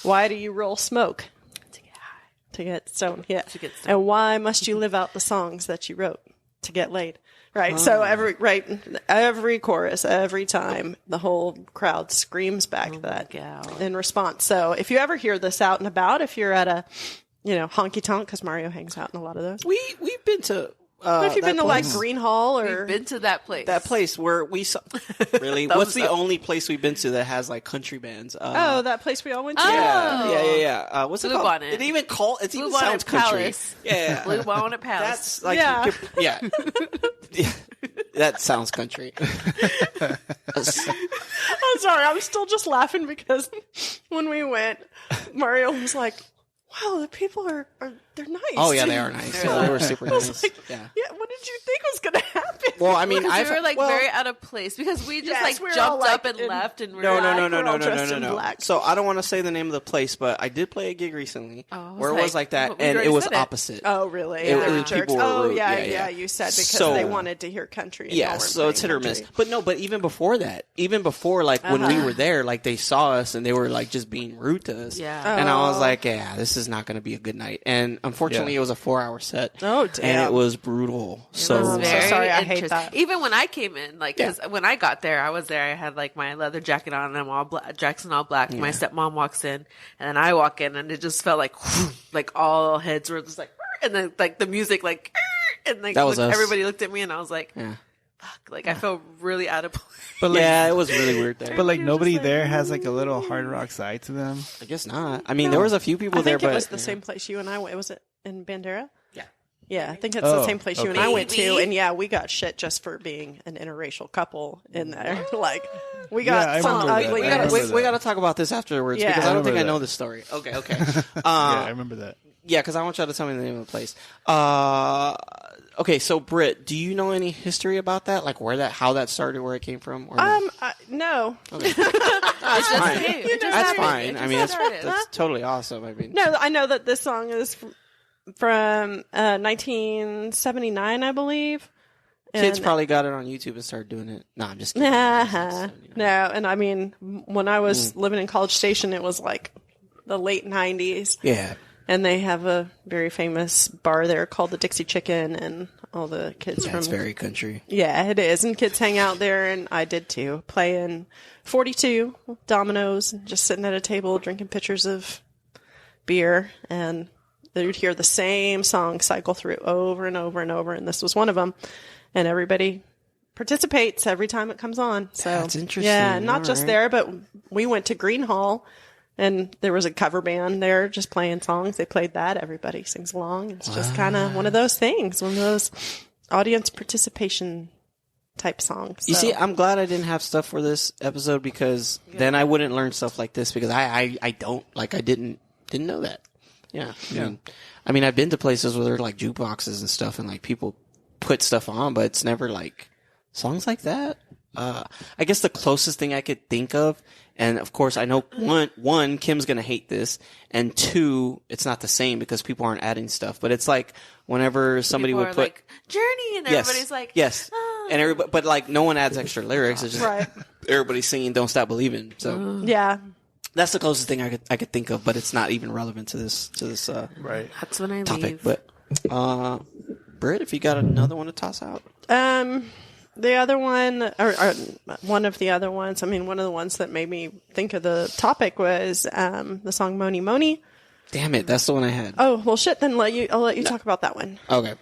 Why do you roll smoke? To get high. To get stoned, yeah. To get stoned. And why must you live out the songs that you wrote? To get laid. Right, so every chorus, every time, the whole crowd screams back that God. in response. So if you ever hear this out and about, if you're at a, honky tonk, because Mario hangs out in a lot of those. We've been to... But if you've that been to like place. Green Hall or We've been to that place. That place where we saw... Really? What's the only place we've been to that has like country bands? that place we all went to. Yeah. What's it Blue called? Bonnet. It even Blue sounds Bonnet country. Palace. Yeah. Blue Bonnet Palace. That's like... Yeah. Yeah. Yeah. That sounds country. I'm sorry, I'm still just laughing because when we went, Mario was like, wow, the people are they're nice. Oh, yeah, they are nice. Yeah, they were super nice. Like, Yeah. what did you think was going to happen? Well, I mean, Because we were very out of place because we just we were all, jumped up like, and in- left and we No, were no, like, no, no, we're no, all no, dressed no, in no. black. So I don't want to say the name of the place, but I did play a gig recently where it was like that, but we and already it was said it. opposite. Oh, really? It- They were it- jerks. people were Oh, rude. yeah, you said because So- they wanted to hear country. And Yeah, y'all weren't so it's hit playing or miss. country. But no, but even before that, like when we were there, like they saw us and they were like just being rude to us. Yeah. And I was like, yeah, this is not going to be a good night. And unfortunately, Yeah. it was a 4-hour set. Oh, damn. And it was brutal. It So, was I'm so very sorry, I hate interesting. that. Even when I came in, because when I got there, I was there. I had like my leather jacket on, and I'm all black, Jackson all black. My stepmom walks in, and then I walk in, and it just felt like all heads were just like, and then like the music like, and like That was us. everybody looked at me, and I was like, yeah. fuck, like I felt really out of place. But like, Yeah, it was really weird there. but like nobody there has like a little hard rock side to them. I guess not. I mean, there was a few people I there, think it but was the same place you and I went. Was it in Bandera? Yeah. Yeah, I think it's the Oh, same place you and okay. I went to. Maybe. And yeah, we got shit just for being an interracial couple in there. Like, we Yeah, got I some remember that. ugly. I We gotta, remember we that. gotta talk about this afterwards Yeah. because I I don't think I remember know that. the story. Okay. Yeah, I remember that. Yeah, because I want y'all to tell me the name of the place. Okay, so Britt, do you know any history about that? Like how that started, where it came from? Or no? No. That's just fine. came. It just That's started. fine. It I just mean, started. that's totally awesome. I mean, No, I know that this song is from 1979, I believe. kids And- probably got it on YouTube and started doing it. No, I'm just kidding. No, and I mean, when I was living in College Station, it was like the late 90s. Yeah. And they have a very famous bar there called the Dixie Chicken, and all the kids That's from... very country. Yeah, it is. And kids hang out there, and I did too. Playing 42, dominoes, and just sitting at a table drinking pitchers of beer. And they would hear the same song cycle through over and over and over. And this was one of them. And everybody participates every time it comes on. So That's interesting. Yeah, not All just right. there, but we went to Green Hall. And there was a cover band there just playing songs. They played that. Everybody sings along. It's just kind of one of those things, one of those audience participation type songs. You So, see, I'm glad I didn't have stuff for this episode because then I wouldn't learn stuff like this because I didn't know that. Yeah. I mean, I've been to places where there are like jukeboxes and stuff and like people put stuff on, but it's never like songs like that. I guess the closest thing I could think of, and of course I know one, Kim's gonna hate this, and two, it's not the same because people aren't adding stuff, but it's like whenever somebody People would are put, like, Journey, and yes, everybody's like, yes, "Ah." and everybody, but like no one adds extra lyrics, it's just Right. everybody's singing "Don't Stop Believing," so Yeah. that's the closest thing I could think of, but it's not even relevant to this Right. That's when I topic. leave. But Britt, if you got another one to toss out. The other one, or one of the other ones, I mean, one of the ones that made me think of the topic was the song Moni Moni. Damn it, that's the one I had. Oh, well, shit, then I'll let you talk about that one. Okay.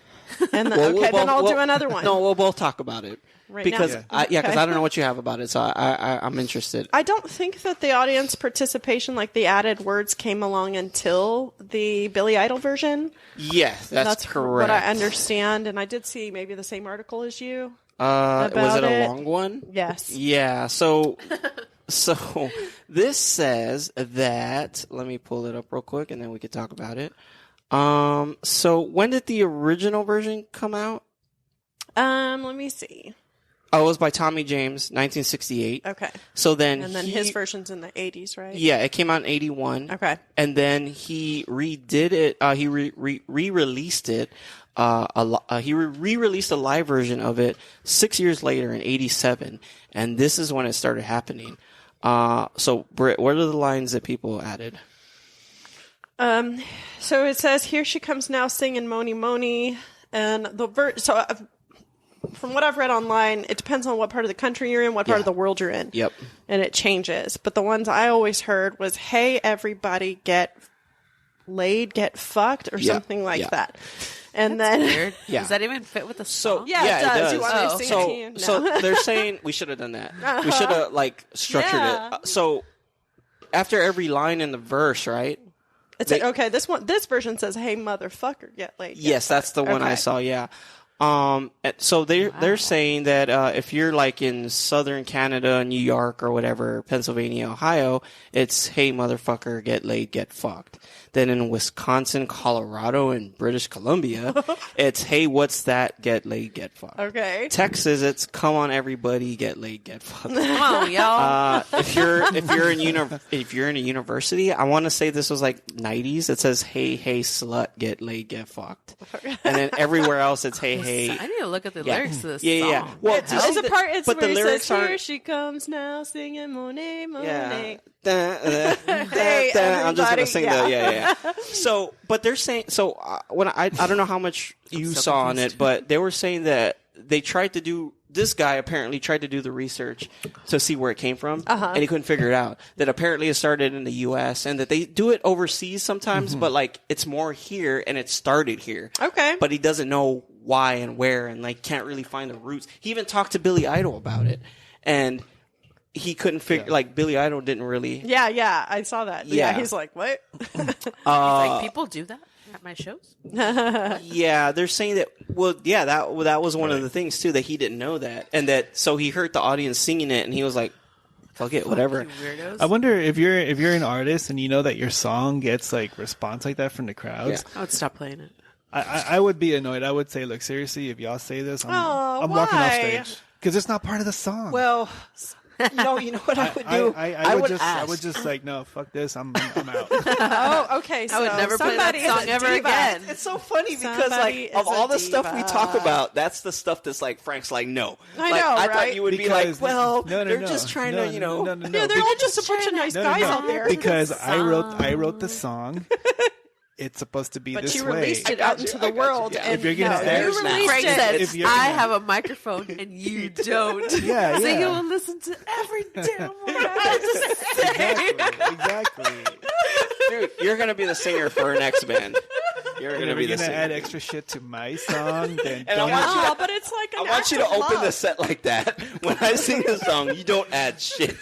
And then, then I'll do another one. No, we'll both talk about it. Right because now? because I don't know what you have about it, so I'm interested. I don't think that the audience participation, like the added words, came along until the Billy Idol version. Yes, that's correct. What I understand, and I did see maybe the same article as you. Was it a long one? Yes. Yeah. So this says that. Let me pull it up real quick, and then we could talk about it. So when did the original version come out? Let me see. Oh, it was by Tommy James, 1968. Okay. So then his version's in the 80s, right? Yeah, it came out in 81. Okay. And then he redid it. He re-released it. He re-released a live version of it 6 years later in 87. And this is when it started happening. So, Britt, what are the lines that people added? So it says, "Here she comes now singing Moni Moni." And from what I've read online, it depends on what part of the country you're in, what part of the world you're in. Yep. And it changes. But the ones I always heard was, "Hey, everybody, get laid, get fucked," or something like that. And then, weird. Yeah. Does that even fit with the song? Yeah, it does. You want me to sing it to you? No. So they're saying we should have done that. We should have structured it. So after every line in the verse, right? It's this version says, "Hey, motherfucker, get laid." Yes, that's the one I saw. Yeah. So they're saying that if you're like in southern Canada, New York or whatever, Pennsylvania, Ohio, it's "Hey motherfucker, get laid, get fucked." Then in Wisconsin, Colorado, and British Columbia, it's "Hey, what's that? Get laid, get fucked." Okay. Texas, it's "Come on everybody, get laid, get fucked." Come on, y'all. If you're in a university, I want to say this was like 90s. It says "Hey, slut, get laid, get fucked," and then everywhere else it's "Hey, hey." I need to look at the lyrics to this Yeah. song. Well, There's a part. It's but where the he lyrics says, are. "Here she comes now, singing Monet, Monet." Hey, I'm just gonna sing everybody, So, but they're saying when I don't know how much you saw on it, but they were saying that they tried to do. This guy apparently tried to do the research to see where it came from, and he couldn't figure it out. That apparently it started in the U.S. and that they do it overseas sometimes, but like it's more here and it started here. Okay. But he doesn't know why and where, and like can't really find the roots. He even talked to Billy Idol about it, and he couldn't figure. Like Billy Idol didn't really. Yeah, I saw that. Yeah, he's like, "What?" He's like, people do that at my shows? Yeah, they're saying that. Well, yeah, that was one of the things too, that he didn't know that, and that so he heard the audience singing it, and he was like, "Fuck it, whatever." Weirdos. I wonder if you're an artist and you know that your song gets like response like that from the crowds. I would stop playing it. I would be annoyed. I would say, look, seriously, if y'all say this, I'm why? walking off stage because it's not part of the song. Well, you know what I would do? I would just like, no, fuck this. I'm out. Oh, okay. So I would never play that somebody song is a ever diva. again. It's so funny because Somebody like of is a all the stuff we diva. talk about, that's the stuff that's like Frank's like no. I Like, know, I right? thought you would be like, well, no, they're just trying to, No, Yeah, they're all just a bunch of nice guys out there. Because I wrote the song. It's supposed to be But this you way. released it out into the world, Yeah. and If you're gonna add- you released Frank it. said, If you're I gonna- have a microphone and you don't. Yeah, So yeah. you will listen to every damn word I have to say. Exactly. Dude, you're gonna be the singer for our next band. You're And gonna if be you're the gonna singer. add extra shit to my song, then And I don't. want you Oh, but it's like I an want you act to of open love. the set like that. When I sing a song, you don't add shit,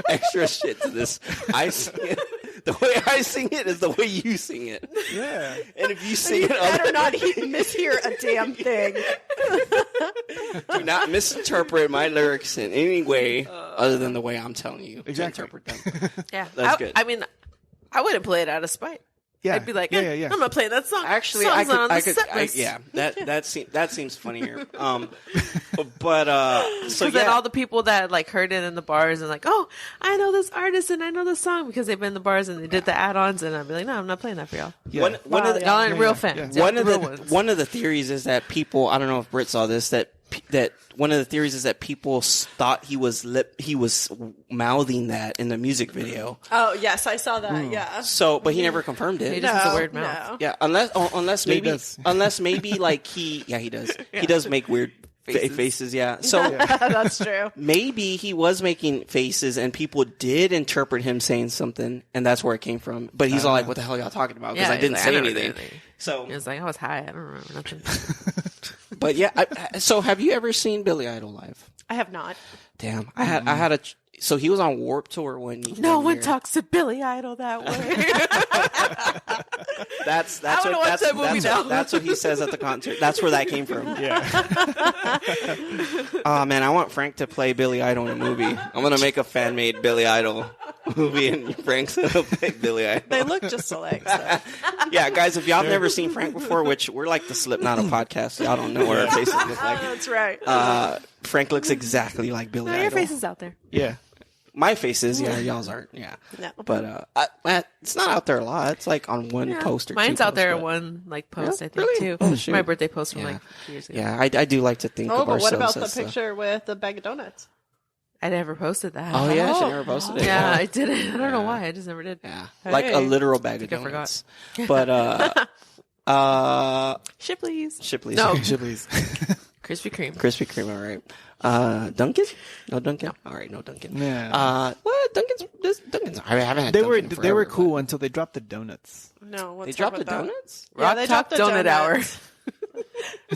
extra shit to this. I sing it. The way I sing it is the way you sing it. Yeah. And if you sing You it, better not mishear a damn thing. do not misinterpret my lyrics in any way other than the way I'm telling you Exactly. to interpret them. Yeah, That's good. I mean, I wouldn't play it out of spite. Yeah. I'd be like, yeah. I'm not playing that song. Actually, Song's not on the set I, list. yeah, that seems funnier. So Because then yeah, all the people that like heard it in the bars and like, oh, I know this artist and I know this song because they've been in the bars and they did the add-ons, and I'd be like, no, I'm not playing that for y'all. Yeah. one of the, Y'all ain't real yeah. fans. Yeah. Y'all the real ones. one of the theories is that people, I don't know if Britt saw this, that one of the theories is that people thought he was mouthing that in the music video. Oh, yes, I saw that. Yeah. So, but he never confirmed He it. just has a weird mouth. No. Yeah, unless Yeah, he maybe does. like he does. He does make weird faces. Yeah. So That's true. maybe he was making faces and people did interpret him saying something, and that's where it came from. But he's all like, "What the hell are y'all talking about?" Because Yeah, I didn't he's say like, I never anything. did anything. So He was like, I was high. I don't remember nothing. But yeah, so have you ever seen Billy Idol live? I have not. Damn, I had a. So he was on Warped Tour No one talks to Billy Idol that way. That's I wanna watch that movie now. That's what he says at the concert. That's where that came from. Yeah. Oh man, I want Frank to play Billy Idol in a movie. I'm gonna make a fan made Billy Idol movie, and Frank's gonna play Billy Idol. They look just alike. So. Yeah, guys, if y'all have never seen Frank before, which we're like the Slipknot of podcasts, y'all don't know what our faces look like. That's right. Frank looks exactly like Billy No, Idol. your face is out there. Yeah. My face is, yeah, y'all's aren't, yeah. No. But it's not out there a lot. It's like on one post or Mine's two out there posts, in one like post, Yeah, I think, really? too. Oh, shoot. My birthday post from Yeah. like 2 years ago. Yeah, I do like to think Oh, of but ourselves what about the as picture with the bag of donuts? I never posted that. Oh, yeah, she never posted it. Yeah, I didn't. I don't know why. I just never did. Yeah, like a Hey. literal bag of I forgot. donuts. But, Shipley's. Shipley's. No. Shipley's. Krispy Kreme. Krispy Kreme, all right. Dunkin'? No Dunkin'? All right, no Dunkin'. Yeah. What? Dunkin's, I haven't had They Dunkin' in were forever, cool but- until they dropped the donuts. No, They let's dropped talk the about that. donuts? Yeah, they dropped the Donut Hour. donuts.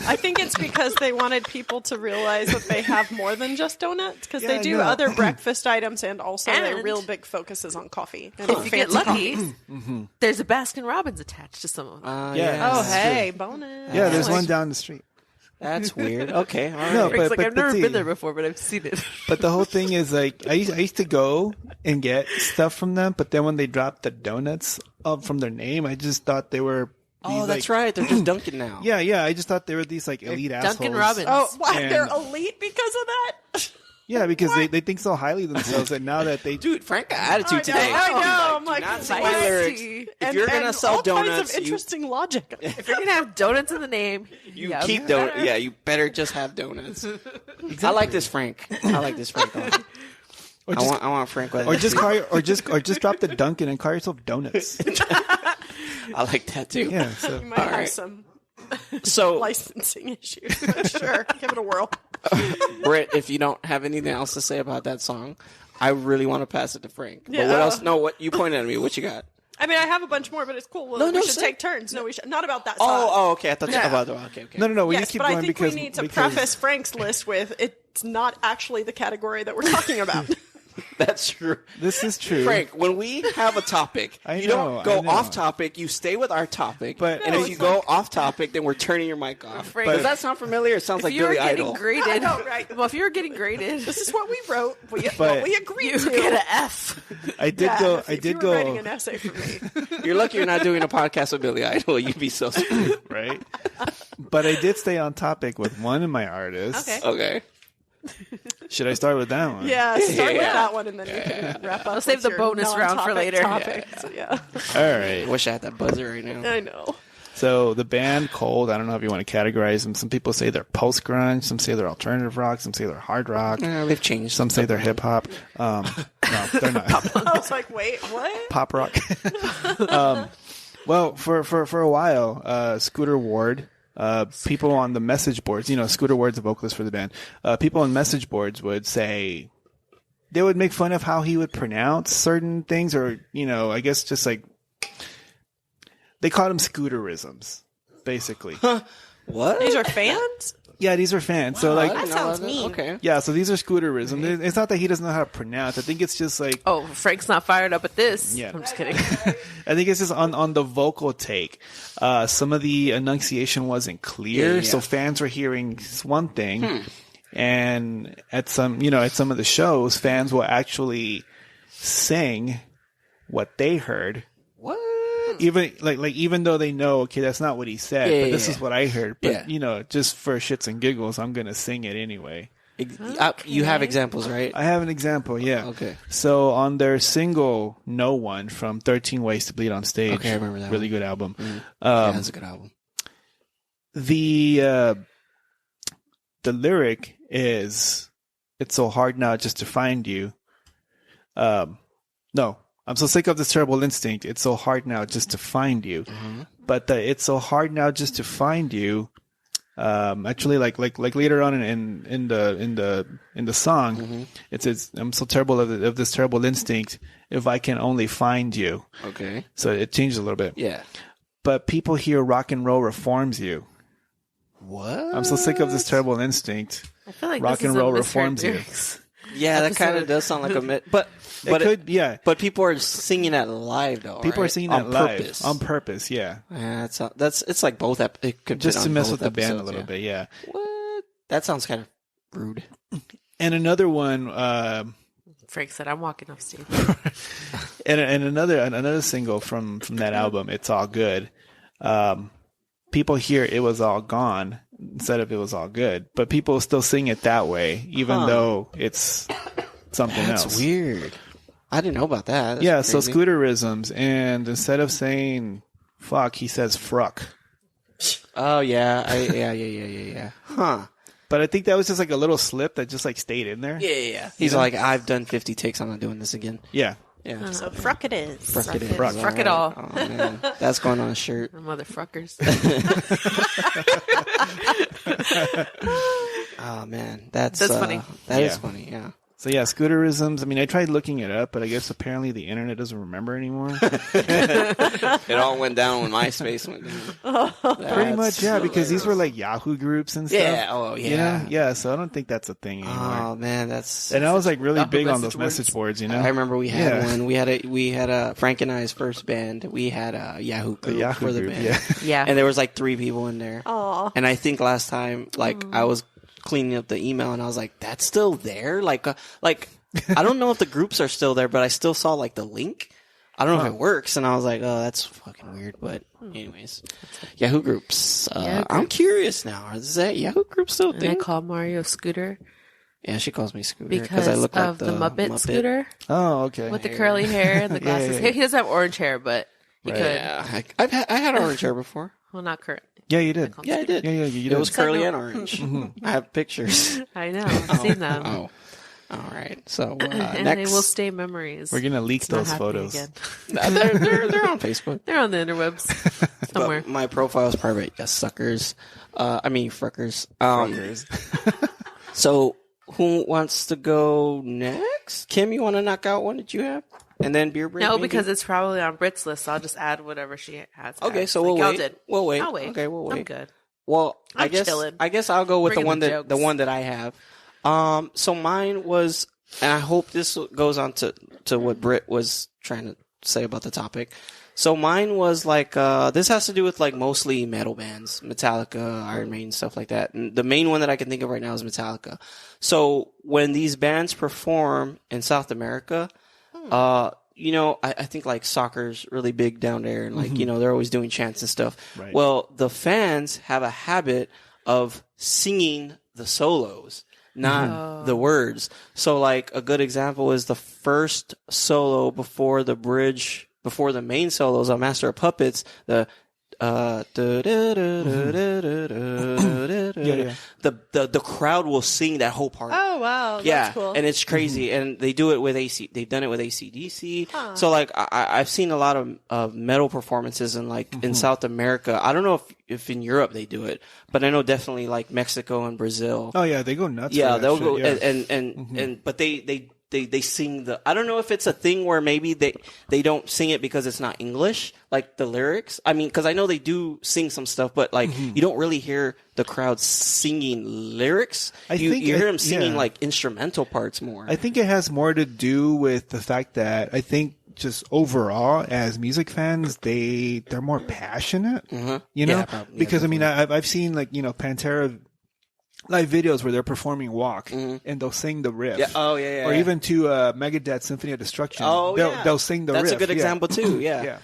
I think it's because they wanted people to realize that they have more than just donuts, because Yeah, they I do know. other breakfast items, and also their And- real big focus is on coffee. And If you get fancy lucky, coffee. there's a Baskin Robbins attached to some of them. Yeah. Oh, That's hey, bonus. Yeah, there's like- one down the street. That's weird. Okay, all right. No, Frank's but- like, I've never see- been there before, but I've seen it. But the whole thing is like I used to go and get stuff from them, but then when they dropped the donuts up from their name, I just thought they were. Oh, these, that's like- right. They're just Dunkin' now. Yeah, yeah. I just thought they were these like elite assholes. Dunkin' Robbins. Oh, what? And- They're elite because of that? Yeah, because they think so highly of themselves that now that they Dude, Frank got attitude today. I know. I'm Do like, not say what? my lyrics. Feisty. If you're gonna and sell all kinds donuts, of interesting logic. If you're gonna have donuts in the name, you yeah, keep you donuts. better. Yeah, you better just have donuts. I like this Frank. I like this Frank. or just, I want Frank with or just drop the Dunkin' and call yourself donuts. I like that too. Yeah. So You might have right. some So, licensing issues. But sure, give it a whirl. Britt, if you don't have anything else to say about that song, I really want to pass it to Frank. But Yeah. what else? No, what you pointed at me. What you got? I mean, I have a bunch more, but it's cool. No, We should say- take turns. No, we should not about that song. Oh, okay. I thought you Yeah. about okay. no. We Yes, need to keep but going I think because we need to because- preface Frank's list with it's not actually the category that we're talking about. That's true. This is true. Frank, when we have a topic, you don't go I know. off topic. You stay with our topic. But- and No, if you it's go off topic, then we're turning your mic off. Frank, Does that sound familiar? It sounds if like you were Billy getting Idol. graded, I know, right? Well, if you were getting graded, This is what we wrote. What But- we agreed you to. get an F. I did Yeah, go. if I you did were go. writing an essay for me. You're lucky you're not doing a podcast with Billy Idol. You'd be so screwed. Right. But I did stay on topic with one of my artists. Okay. Okay. Should I start with that one? Yeah, start with Yeah. that one, and then we can wrap up. I'll save with the your bonus round for non-topic later. topic. So, yeah. All right. Wish I had that buzzer right now. I know. So the band Cold, I don't know if you want to categorize them. Some people say they're post grunge. Some say they're alternative rock. Some say they're hard rock. They've changed. Some say they're hip hop. No, they're not. I was like, wait, what? Pop rock. Well, for a while, Scooter Ward, people on the message boards, Scooter Ward's a vocalist for the band. People on message boards would say they would make fun of how he would pronounce certain things, or I guess just like they called them scooterisms, basically. What? These are fans? Yeah, these are fans. So like, I didn't know sounds that. mean. Okay. yeah, so these are scooterisms. It's not that he doesn't know how to pronounce. I think it's just like Oh, Frank's not fired up at this. Yeah. I'm just kidding. I think it's just on the vocal take. Some of the enunciation wasn't clear, Yeah. so fans were hearing one thing, and at some of the shows, fans will actually sing what they heard, What? even even though they know, okay, that's not what he said, Yeah, but this yeah. is what I heard. But Yeah. just for shits and giggles, I'm gonna sing it anyway. You have examples, right? I have an example, yeah. Okay. So on their single "No One" from 13 Ways to Bleed on Stage, Okay, I remember that really one. good album. Yeah, that's a good album. The lyric is, "It's so hard now just to find you." No, I'm so sick of this terrible instinct. It's so hard now just to find you. But the "it's so hard now just to find you," actually, like later on in the song, it says, "I'm so terrible of this terrible instinct. If I can only find you." Okay. So it changes a little bit. Yeah. But people hear "rock and roll reforms you." what? I'm so sick of this terrible instinct. I feel like Rock this and is a roll misheard reforms you. Yeah, lyrics. that kind of episode. does sound like a myth. But It could, yeah. But people are singing that live though. People right? are singing on that live purpose. on purpose. Yeah, Yeah, that's it's like both. It could just fit to on mess both with the band a episodes, little bit. Yeah. What? That sounds kind of rude. And another one, Frank said, "I'm walking off stage." and another single from that album, "It's All Good." People hear "It Was All Gone" instead of "It Was All Good," but people still sing it that way, even though it's something That's else. weird. I didn't know about that. That's Yeah, so crazy. scooterisms, and instead of saying "fuck," he says "fruck." Oh yeah, yeah. Huh. But I think that was just like a little slip that just like stayed in there. Yeah. He's like, I've done 50 takes. I'm not doing this again. Yeah. Yeah. So fruck it is. Fruck it is. Fruck it all. Oh man, that's going on a shirt. Motherfuckers. Oh man, that's funny. That is Yeah. funny. Yeah. So yeah, scooterisms. I mean, I tried looking it up, but I guess apparently the internet doesn't remember anymore. It all went down when MySpace went down. Pretty much, yeah, because these were like Yahoo groups and stuff. Yeah. Oh yeah. You know? Yeah, so I don't think that's a thing anymore. Oh man, that's. And I was like really Yahoo big on message those message boards, you know? I remember we had Yeah. one. We had a Frank and I's first band. We had a Yahoo group Yahoo for the group, band. yeah. Yeah. And there was like 3 people in there. Aw. And I think last time, like, I was cleaning up the email and I was like, that's still there? Like, I don't know if the groups are still there, but I still saw like the link. I don't know if it works. And I was like, oh, that's fucking weird. But anyways, Yahoo groups. Yahoo I'm groups. curious now. Is that Yahoo group still a And I thing? call Mario Scooter Yeah, she calls me Scooter because I look of like the Muppet Scooter Oh, okay. with the curly hair and the glasses. yeah. He doesn't have orange hair, but he could. Yeah, I had orange hair before. Well, not current. Yeah, you did. Yeah, I did. Yeah, you It did. was curly So- and orange. I have pictures. I know. I've seen them. Oh, all right. So And next, they will stay memories. We're gonna leak It's not those happening photos. again. they're on Facebook. They're on the interwebs somewhere. But my profile is private. Yes, suckers. I mean fruckers. So who wants to go next? Kim, you want to knock out one that you have, and then beer break? No, maybe? because it's probably on Brit's list. So I'll just add whatever she has. Okay, so Like we'll y'all wait. did. We'll wait. I'll wait. Okay, we'll wait. I'm good. Well, I I'm guess chilling. I'll go with the Bringing one the that jokes. I have. So mine was, and I hope this goes on to what Britt was trying to say about the topic. So mine was like this has to do with like mostly metal bands, Metallica, Iron Maiden, stuff like that. And the main one that I can think of right now is Metallica. So when these bands perform in South America, you know, I think like soccer's really big down there, and like you know they're always doing chants and stuff. Right. Well, the fans have a habit of singing the solos, not the words. So like a good example is the first solo before the bridge, before the main solos on Master of Puppets, the the crowd will sing that whole part. Oh wow, Yeah, that's cool. and it's crazy, and they do it with AC. They've done it with AC/DC. So like, I've seen a lot of metal performances in like in South America. I don't know if in Europe they do it, but I know definitely like Mexico and Brazil. Oh yeah, they go nuts. Yeah, for that they'll shit, go yeah. and but they sing the. I don't know if it's a thing where maybe they don't sing it because it's not English, like the lyrics. I mean, because I know they do sing some stuff, but like you don't really hear the crowd singing lyrics. You hear them singing like instrumental parts more. I think it has more to do with the fact that I think just overall as music fans, they're more passionate. You know, Yeah, probably. Yeah, because I mean, I've seen like Pantera live videos where they're performing Walk and they'll sing the riff. Yeah. Oh yeah. Or even to Megadeth Symphony of Destruction. Oh yeah. They'll sing the riff. That's a good yeah. example too. Yeah.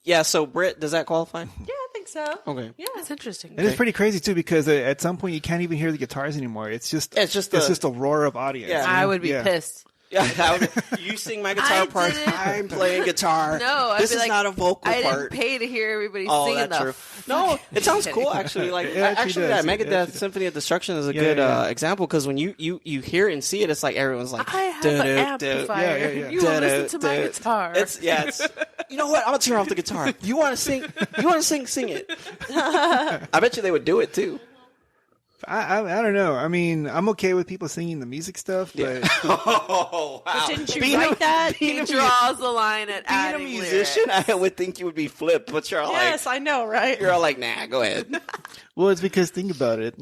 Yeah. So Britt, does that qualify? yeah, I think so. Okay. Yeah, That's interesting. And it's pretty crazy too because at some point you can't even hear the guitars anymore. It's just a roar of audience. Yeah. I would be pissed. Yeah, you sing my guitar I part. didn't- I'm playing guitar. No, I'd this be is like, not a vocal I part. didn't pay to hear everybody Oh, singing that's the true. No, it sounds cool actually. Like It actually actually, does. that It Megadeth actually does. Symphony of Destruction is a Yeah, good yeah. example because when you hear it and see it, it's like everyone's like, I have an amplifier. Yeah, yeah. You will listen to my guitar. It's you know what? I'm gonna turn off the guitar. You want to sing? You want to sing? Sing it. I bet you they would do it too. I don't know. I mean, I'm okay with people singing the music stuff, but Oh wow! Didn't you Being write that? He draws the line at Being a adding musician, lyrics. I would think you would be flipped, but you're all Yes, I know, right? you're all like, nah, go ahead. Well, it's because think about it,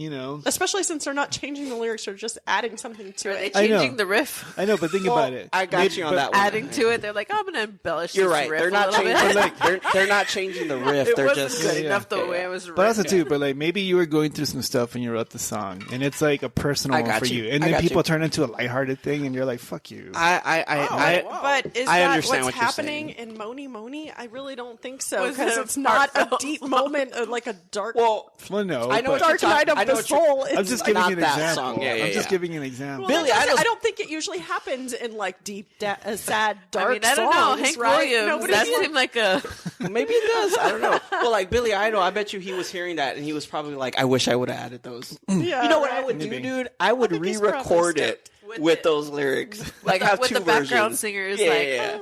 Especially since they're not changing the lyrics or just adding something to Are they it. I know. changing the riff? I know, but think about it. I got you on that one. Adding to it, they're like, I'm going to embellish You're this right. riff They're not a little changing. bit. They're not changing the riff. It They're wasn't just good Yeah, enough the yeah, way yeah. it was written. But also too, but like maybe you were going through some stuff when you wrote the song, and it's like a personal I one got for you. you, and I then got people you. turn into a lighthearted thing, and you're like, "Fuck you." But is I that understand what's what you're happening saying. in Moni Moni? I really don't think so, Was because it a it's not a heartfelt deep song? moment, like a dark. Well, Well, no, I know but what Dark you're Night talking- I of know the what you're- Soul. I'm It's just like- giving not you an that example. song. Yeah, yeah, I'm just yeah. giving you an example. Well, Billy Idol's- I don't think it usually happens in like deep, sad, dark I mean, I don't know. songs, Hank right? Williams, Nobody that seems- seemed like a... maybe it does. I don't know. Well, like Billy Idol, I bet you he was hearing that and he was probably like, "I wish I would have added those." Yeah, You know what I right. would Maybe. do, dude? I would think he's probably re-record it stoked with it. those lyrics. Like have with two the background versions. singer is Yeah, like, yeah,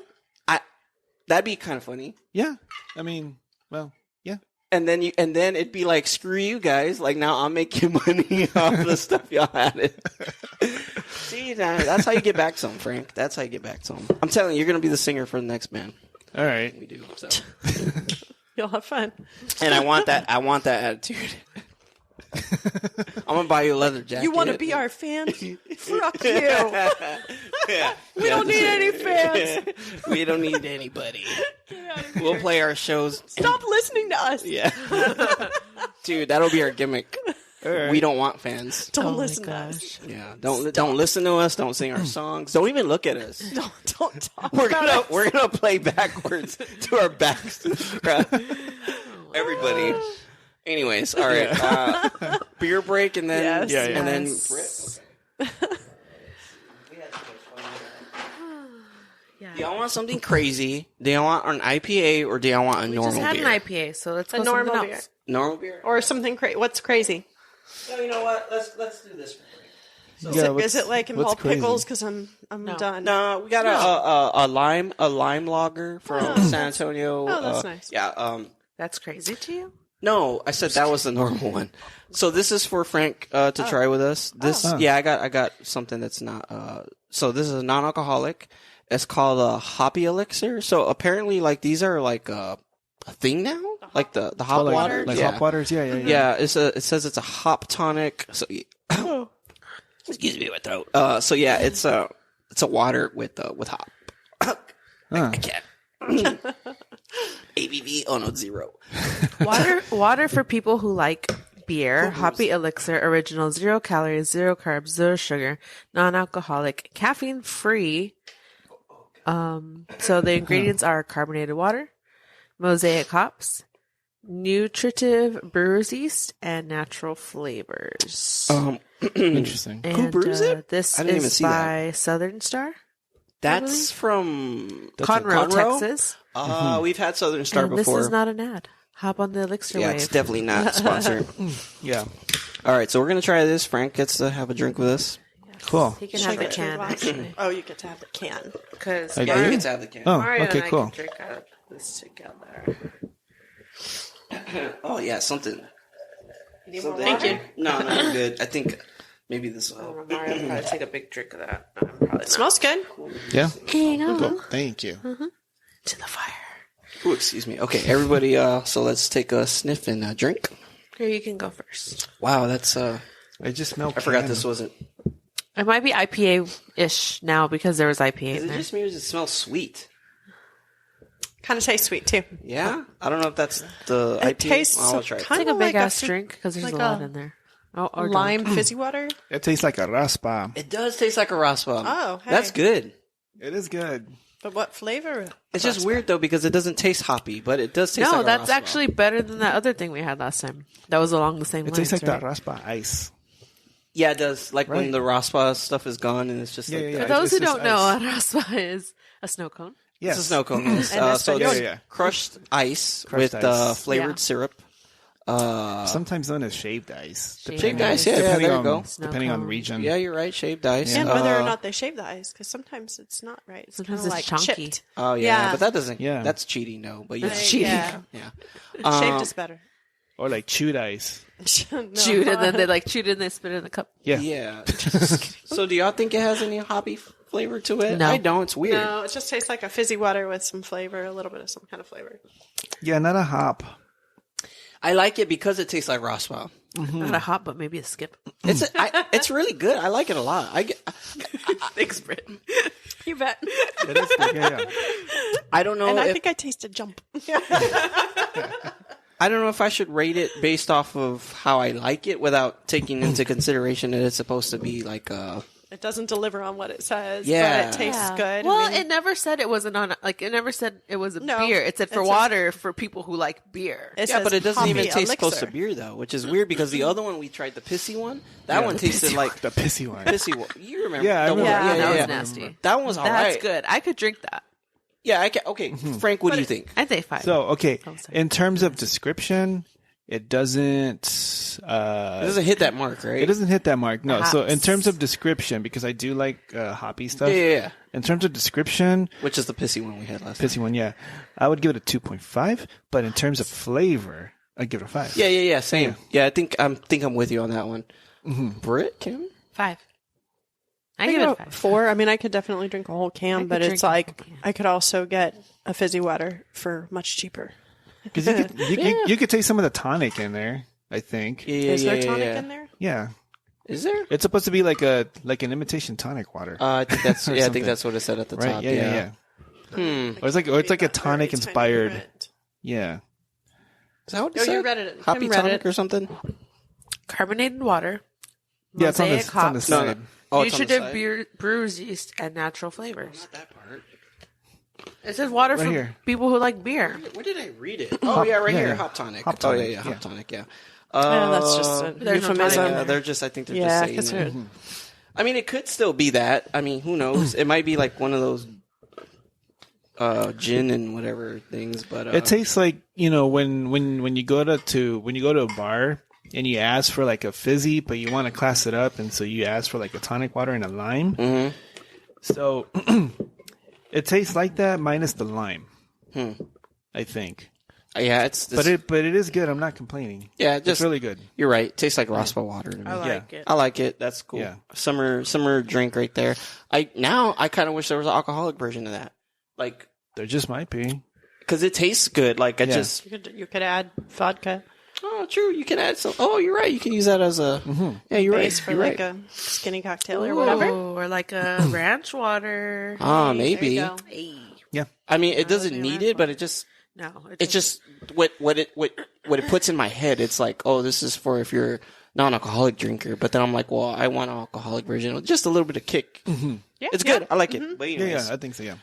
yeah. That'd be kind of funny. Yeah, I mean, well, yeah. And then it'd be like, screw you guys. Like now I'm making money off the stuff y'all added. See, that's how you get back some, Frank. That's how you get back some. I'm telling you, you're gonna be the singer for the next band. All right. We do. So. You'll have fun. And I want that attitude. I'm gonna buy you a leather jacket. You want to be our fans? Fuck you. Yeah. We don't need any fans. We don't need anybody. We'll play our shows. Stop listening to us. Yeah. Dude, that'll be our gimmick. We don't want fans. Don't Oh my listen to us. gosh. Yeah. Don't listen to us. Don't sing our songs. Don't even look at us. Don't talk We're about gonna play backwards to our backs to the crowd. Everybody. Anyways, all right. Beer break and then Yes, and then yes. Yeah. do y'all want something crazy? Do y'all want an IPA or do y'all want a We normal just had beer? an IPA, so let's go A normal something beer. else. Normal beer? Or something crazy. What's crazy? So you know what? Let's do this. Is it like what's involved crazy? pickles? Because I'm No. done. No, we got a lime lager from San Antonio. Oh, that's nice. Yeah. That's crazy to you? No, I said that was the normal one. So this is for Frank to try with us. This, yeah, I got something that's not. So this is a non-alcoholic. It's called a hoppy elixir. So apparently, like these are like a thing now, like the hop like, water. like yeah. hop waters. Yeah. Yeah, it says it's a hop tonic. So excuse me, my throat. So yeah, it's a water with hop. I can't. ABV, oh no, 0. Water for people who like beer, hoppy elixir, original, 0 calories, 0 carbs, 0 sugar, non-alcoholic, caffeine free. So the ingredients are carbonated water, mosaic hops, nutritive brewer's yeast, and natural flavors. Interesting. And brews it? this I didn't even is see that. by Southern Star, That's from Conroe, Conroe? Texas. We've had Southern Star And before. this is not an ad. Hop on the elixir Yeah, wave. it's definitely not sponsored. Yeah. All right, so we're gonna try this. Frank gets to have a drink with us. Cool. He can have the Get your can, glass. actually. Oh, you get to have the can. Because I Yeah, do? he gets to have the can. Oh, Mario okay, and I cool. can drink out of this together. Oh yeah, something. Thank you. No, you're good. I think maybe this will help. Mario will probably take a big drink of that. I'm probably not. Smells good. Yeah. Hang on. Cool. Thank you. To the fire. Ooh, excuse me. Okay, everybody. So let's take a sniff and drink. Here, you can go first. Wow, that's. I just smell. I forgot this wasn't. It might be IPA-ish now because there was IPA Is in it there. just me or does it smell sweet? Kind of tastes sweet too. Yeah, I don't know if that's the IPA. tastes I'll try it. kind Take a of big like ass drink because there's like a lot a in there. Oh, or lime fizzy water. It tastes like a raspa. It does taste like a raspa. Oh, hey. That's good. It is good. But what flavor? It's just weird though because it doesn't taste hoppy, but it does taste No, like a that's raspa. actually better than that other thing we had last time. That was along the same It lines, tastes like right? that raspa ice. Yeah, it does. Like when Right. the raspa stuff is gone and it's just like Yeah. that. For those who It's just don't know, ice. a raspa is a snow cone. Yes. It's a snow cone. Yes. And So espresso. it's Yeah. crushed ice Crushed with ice. flavored Yeah. syrup. Sometimes known as shaved ice. Shaved ice, yeah, Depending there you on, go. Depending on Snow region. Yeah, you're right. Shaved ice. And whether or not they shave the ice, because sometimes it's not right. It's Sometimes kinda it's like chunky. chipped. Oh yeah, Yeah. but that doesn't. Yeah. That's cheating, no. But yeah, They- cheating. Yeah. yeah. Shaved is better. Or like chewed ice. No. Chewed, and then they chewed it and they spit it in the cup. Yeah. Yeah. So, do y'all think it has any hoppy flavor to it? No. I don't. It's weird. No, it just tastes like a fizzy water with some flavor, a little bit of some kind of flavor. Yeah, not a hop. I like it because it tastes like raspa. Not a hop, but maybe a skip. It's really good. I like it a lot. Thanks, Britt. You bet. It is good. Yeah. I don't know. And I think I tasted jump. I don't know if I should rate it based off of how I like it without taking into consideration that it's supposed to be like a. It doesn't deliver on what it says, Yeah. but it tastes good. Well, I mean, it never said it wasn't on. Like it never said it was a No. beer. It said for It says- water for people who like beer. it Yeah, says but it doesn't hoppy even taste close to elixir. beer though, which is weird because the other one we tried, the pissy one, that Yeah, one the tasted like the pissy one. pissy one. You remember? Yeah, I the one- remember. Yeah. that was yeah. nasty. That one was all That's right. good. I could drink that. Yeah, I can. Okay, Frank, what do you think? I'd say 5. So, okay, Oh, sorry. in terms of description, it doesn't. It doesn't hit that mark, right? It doesn't hit that mark. No. So, in Hops. terms of description, because I do like hoppy stuff. Yeah. In terms of description, Which is the pissy one we had last time. pissy one, yeah, I would give it a 2.5. But in terms of flavor, I'd give it a 5. Yeah. Same. Yeah, I think I'm with you on that one. Britt, Kim? 5. I I give give it it 5. 4. I mean, I could definitely drink a whole can, could but drink it's a whole like can. I could also get a fizzy water for much cheaper. Because you could taste some of the tonic in there. I think. Yeah, Is there tonic in there? Yeah, Is there? it's supposed to be like an imitation tonic water. I think that's. Or Yeah, I something. think that's what it said at the Right? top. Yeah. Or it's like a tonic inspired. Yeah. Is that what it Oh, said? you read it. Hoppy Kim read tonic it. or something? Carbonated water. Yeah, it's on the, Mosaic it's on the hops. side. Oh, it's on the Nutritive side? beer, brews yeast and natural flavors. Not that part. It says water Right for here. people who like beer. Where did I read it? Oh, yeah, right yeah, here. yeah. Hop tonic. Hop Oh, tonic, yeah, hop yeah. tonic, yeah. That's just a There's no euphemism. tonic. Yeah, they're just, I think they're Yeah, just 'cause saying that. I mean, it could still be that. I mean, who knows? It might be like one of those gin and whatever things, but It tastes like, when you go to a bar and you ask for like a fizzy, but you want to class it up, and so you ask for like a tonic water and a lime. Mhm. So it tastes like that minus the lime. I think. yeah, it's But it is good. I'm not complaining. yeah, It's just really good. you're right. It tastes like Rospa water to me. I like it. I like it. That's cool. Yeah. Summer drink right there. I kind of wish there was an alcoholic version of that, like There just might be. because it tastes good. Like I Yeah. just You could add vodka oh true. You can add some. Oh, you're right. You can use that as a yeah. You're right. base for You're like right. a skinny cocktail or whatever. Ooh, or like a ranch water. Ah, There maybe. you go. Hey. Yeah. I mean, it doesn't be need right it, but it just No, it's just what it puts in my head. It's like, oh, this is for if you're non-alcoholic drinker. But then I'm like, well, I want an alcoholic version, just a little bit of kick. Yeah, It's yeah. good. I like it. But anyways. Yeah, I think so. Yeah.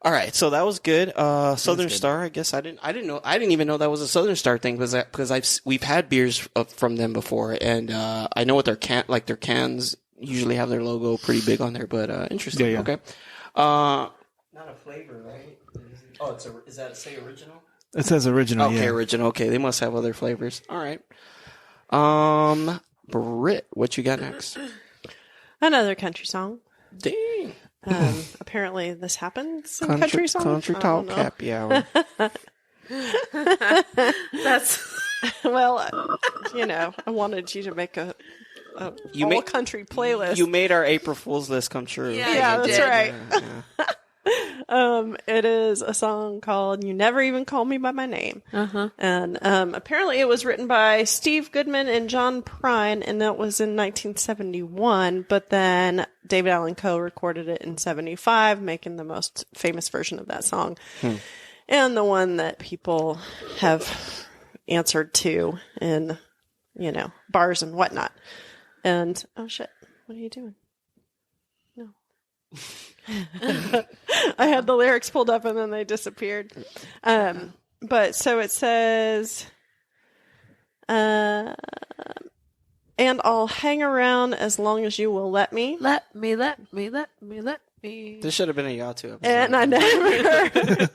All right, so that was good. Southern good. Star. I guess I didn't know. I didn't even know that was a Southern Star thing because we've had beers from them before, and I know what their cans usually have their logo pretty big on there. But interesting. Yeah. Okay. Not a flavor, right? Oh, is that say original? It says original. Okay, Yeah. original. Okay, they must have other flavors. All right. Britt, what you got next? Another country song. Dang. Apparently, this happens in country songs. Country I talk, don't know. happy hour. that's Well, I wanted you to make a You all make- country playlist. You made our April Fool's list come true. Yeah, that's did. right. Yeah. It is a song called "You Never Even Call Me by My Name," and apparently it was written by Steve Goodman and John Prine, and that was in 1971. But then David Allan Coe recorded it in '75, making the most famous version of that song, and the one that people have answered to in, bars and whatnot. And oh shit, what are you doing? No. I had the lyrics pulled up and then they disappeared. But so it says, and I'll hang around as long as you will let me. let me. This should have been a Yatu episode. And I never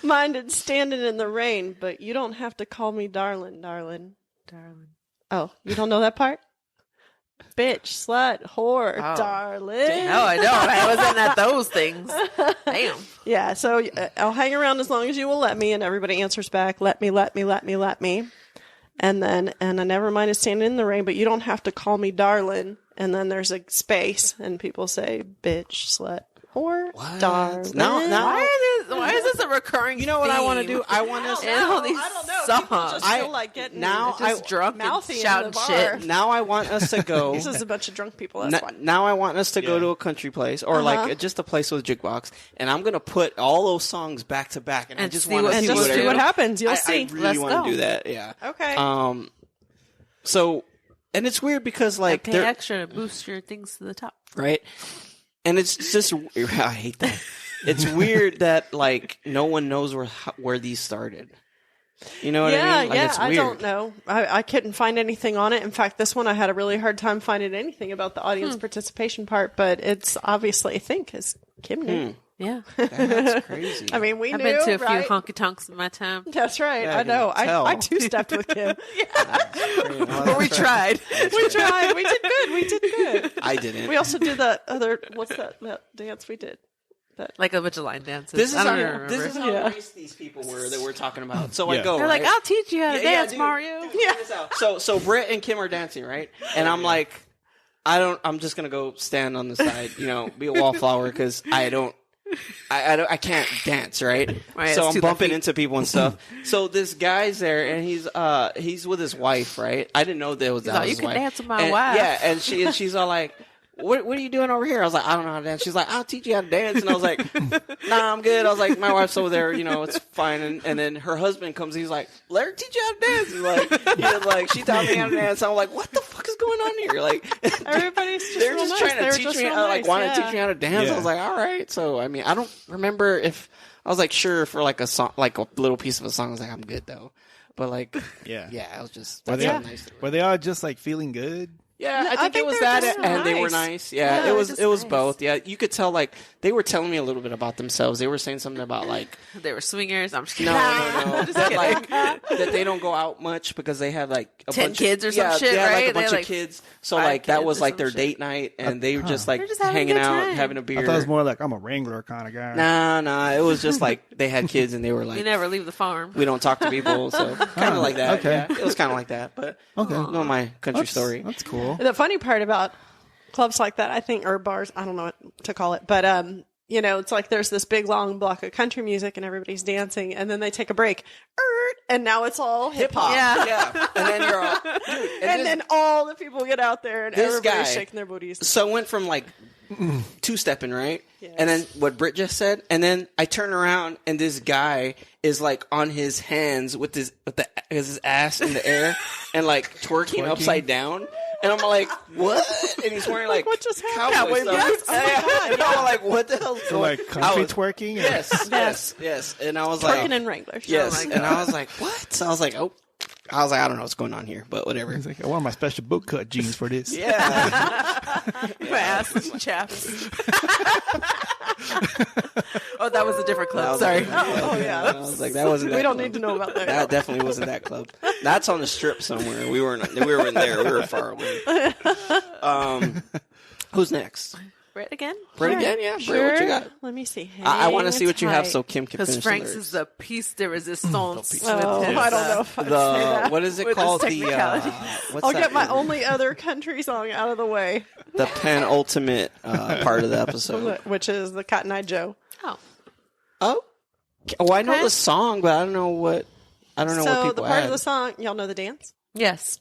minded standing in the rain, but you don't have to call me darling. Oh, you don't know that part? Bitch, slut, whore, Oh. darling. No, I don't. I wasn't at those things. Damn. Yeah, so I'll hang around as long as you will let me, and everybody answers back, let me. And then, and I never mind standing in the rain, but you don't have to call me darling. And then there's a space, and people say, bitch, slut, or What? Darwin? Now- Why is this a recurring? You know what I want to theme? do? I want us. And all these I don't know. People just I- feel like getting now just drunk and mouthy in shouting the bar. shit. Now I want us to go. This is a bunch of drunk people. That's why. Now I want us to go Yeah. to a country place or like just a place with a jukebox, and I'm gonna put all those songs back to back, and I And just see want what to And see just what see what everybody- happens. You'll see. I really Let's want go. to do that. Yeah. Okay. So, and it's weird because like Pay they're extra to boost your things to the top. right, and it's just I hate that. It's weird that like no one knows where these started. You know what I mean? Like, it's I weird. don't know. I couldn't find anything on it. In fact, this one I had a really hard time finding anything about the audience participation part, but it's obviously a thing because Kim knew. Yeah, That's crazy. I mean, we I've knew, been to a right? few honky tonks in my time. That's right. Yeah, I I know. can tell. I two-stepped with Kim. But we tried. We tried. We did good. We did good. I didn't. We also did that other, what's that dance we did? Like a bunch of line dances. This is I don't how remember. this is how Yeah. nice these people were that we're talking about. So I Yeah. go. They're like, right? I'll teach you how to Yeah, dance, dude. Mario. Dude, check this out. So Britt and Kim are dancing, right? And I'm like, I'm just gonna go stand on the side, be a wallflower because I can't dance, right? Right, So it's I'm too bumping lefty. into people and stuff. So this guy's there and he's with his wife, right? I didn't know that was like, his "You can wife. dance with my And- wife." Yeah, and she's all like, What are you doing over here? I was like, I don't know how to dance. She's like, I'll teach you how to dance. And I was like, nah, I'm good. I was like, my wife's over there, it's fine. And then her husband comes, he's like, let her teach you how to dance. He's like, she taught me how to dance. I'm like, what the fuck is going on here? Like, Everybody's just they're real just nice. trying to teach me how, want to teach me how to dance. Yeah. I was like, all right. So, I mean, I don't remember if I was like, sure, for like a song, like a little piece of a song. I was like, I'm good though. But like, Yeah. I was just, Were that's they, how nice they were. were they all just like feeling good? Yeah, No, I think it was they were that, just and they were nice. nice. Yeah, Yeah, it was just it was nice. both. Yeah, you could tell like they were telling me a little bit about themselves. They were saying something about like They were swingers. I'm just kidding. no, that like that they don't go out much because they have like a 10 bunch kids or of, some yeah, shit, they had, like right? a bunch They had, of like, kids. So 5 like that kids was or like some their shit. date night, and they were just like They're just having a hanging good out, time. having a beer. I thought it was more like I'm a Wrangler kind of guy. Nah, it was just like they had kids and they were We like, never leave the farm. we don't talk to people, so kind of like that. okay. Yeah, it was kind of like that, but Okay. no, my country story. That's cool. The funny part about clubs like that, I think, or bars, I don't know what to call it, but it's like there's this big long block of country music and everybody's dancing, and then they take a break, and now it's all hip hop. Yeah, and then you're all, dude, And then all the people get out there and This everybody's guy- shaking their booties. So it went from like two-stepping, right? Yes. And then what Britt just said, and then I turn around and this guy is like on his hands with his ass in the air and like twerking upside down. And I'm like, what? And he's wearing like What just happened? cowboy Cowboy stuff. boots? Oh my God, And I'm like, what the hell's So going like country I was- twerking? Or- Yes. And I was like, Twerking in Wranglers. yes. Oh my And I was like, what? So I was like, I don't know what's going on here, but whatever. He's like, I want my special boot cut jeans for this. Yeah. My ass is chaps. Oh, that was a different club. Sorry. Oh, yeah. I was like, that wasn't. That We don't club. need to know about that. That definitely wasn't that club. That's on the strip somewhere. We were in there. We were far away. Who's next? Brett again? Brett again? Yeah. Sure. Brett, what you got? Let me see. I want to see what you have Hang so Kim can Because finish Frank's the is lyrics. the piece de resistance. Oh, with his, I don't know if I'd say The that. what is it With his called? technicalities. What's I'll that get my word? only other country song out of the way, the penultimate part of the episode. which is the Cotton Eye Joe. Oh. Oh, well, I know Okay. the song, but I don't know what what So people the part add. of the song, y'all know the dance? Yes.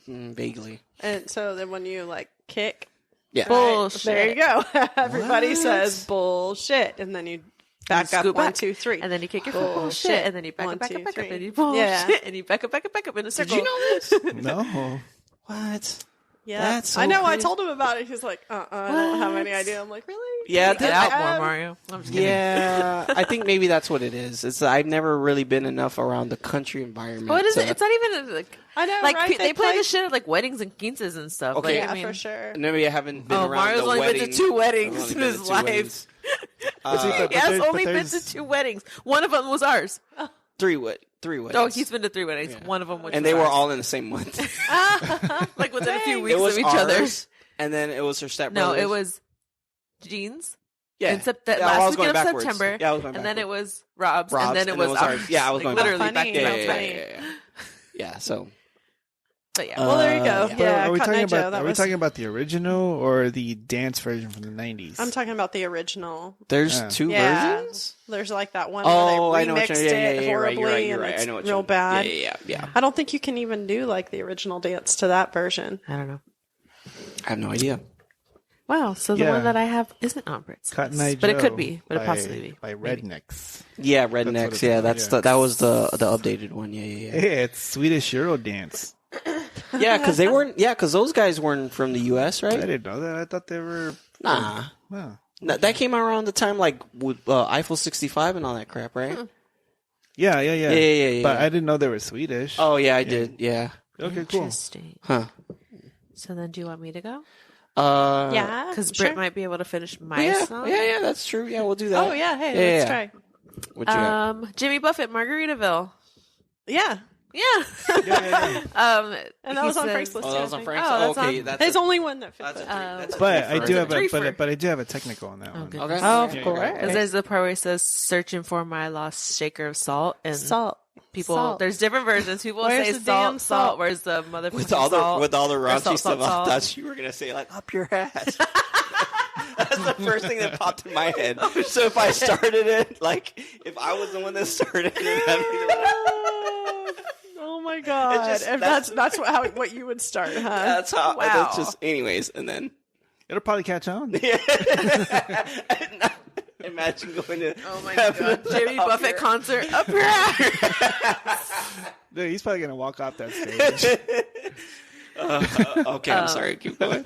Vaguely. And so then when you like kick, Yeah. Bullshit. there you go. Everybody says bullshit, and then you back up Scoot 1, back. 2, 3. And then you kick your foot. Bullshit. Bullshit. And then you back One, up, back two, up, back up. three. And you bullshit. Yeah. And you back up in a circle. Did you know this? No. What? Yeah, That's so I know. I crazy. told him about it. He's like, I don't have any idea. I'm like, really? Yeah, Get out more, Mario. I'm just kidding. Yeah, I think maybe that's what it is. It's I've never really been enough around the country environment. What is to- it? It's not even like I know, like right? they play this shit at like weddings and quinces and stuff. Okay. Like, Yeah, I mean, for sure. Maybe I haven't been Oh, around Mario's the only wedding. been to 2 I've weddings only in been his to 2 life. weddings. He has only been to 2 weddings. One of them was ours. Three weddings. Oh, he's been to 3 weddings. One of them was and they were ours. all in the same month. like within a few it weeks was of each ours, other. and then it was her No, stepbrother. it was Jean's. yeah. In Yeah, last I was going weekend of backwards. September. Yeah, I was going and then it backwards. was Rob's, and then it was ours. ours. Yeah, I was Like, going literally back. Funny. back to Yeah, back. yeah. Yeah, so But yeah. Well, there you go. But Yeah, are we Cotton talking Eye Joe. about That are we was. talking about the original or the dance version from the 90s? I'm talking about the original. There's Yeah. two Yeah. versions? There's like that one Oh, where I they know what remixed you're, yeah, it you're right, horribly you're right. and it's I know what real you're, bad. Yeah. I don't think you can even do like the original dance to that version. I don't know. I have no idea. Wow. So the Yeah. one that I have isn't on Brits. Cotton Eye But it Joe could be. But it by- possibly be. by Maybe. Rednecks. Yeah, what Rednecks. it's Yeah, called, that's yeah. that was the updated one. Yeah. Hey, it's Swedish Euro dance. Yeah, because they weren't. Yeah, because those guys weren't from the U.S., I right? didn't know that. I thought they were. Nah, Wow. that came out around the time like with Eiffel 65 and all that crap, right? Yeah. Yeah. But I didn't know they were Swedish. Oh yeah, I did. Yeah. Okay, cool. Interesting. Huh. So then do you want me to go? Yeah, Because sure. Britt might be able to finish my Yeah, song. yeah, that's true. Yeah, we'll do that. Oh yeah, hey, Yeah, let's yeah. try. What you got? Jimmy Buffett, Margaritaville. Yeah, Yeah. and that was on Frank's list. Oh, too, that I was on think. Frank's. Oh, that's okay, on- that's There's only one that fits. that's a it. three. That's a But I three do for have us. but I do have a technical on that one. good. Okay. Oh, of Yeah, course. Because there's the part where it says searching for my lost shaker of salt, and Salt. people Salt. there's different versions. People Where's say the damn salt. salt? Where's the motherfucking With all salt? the Or raunchy salt, stuff, salt, I salt. thought you were gonna say like up your ass. That's the first thing that popped in my head. So if I started it, like if I was the one that started it, that'd be the one. Oh my god! just- if that's- that's what you would start, huh? That's how. Wow. That's just. Anyways, and then. It'll probably catch on. Imagine going to. Oh my god! Jimmy Buffett concert up your ass. Dude, he's probably gonna walk off that stage. Okay, I'm sorry. Keep going.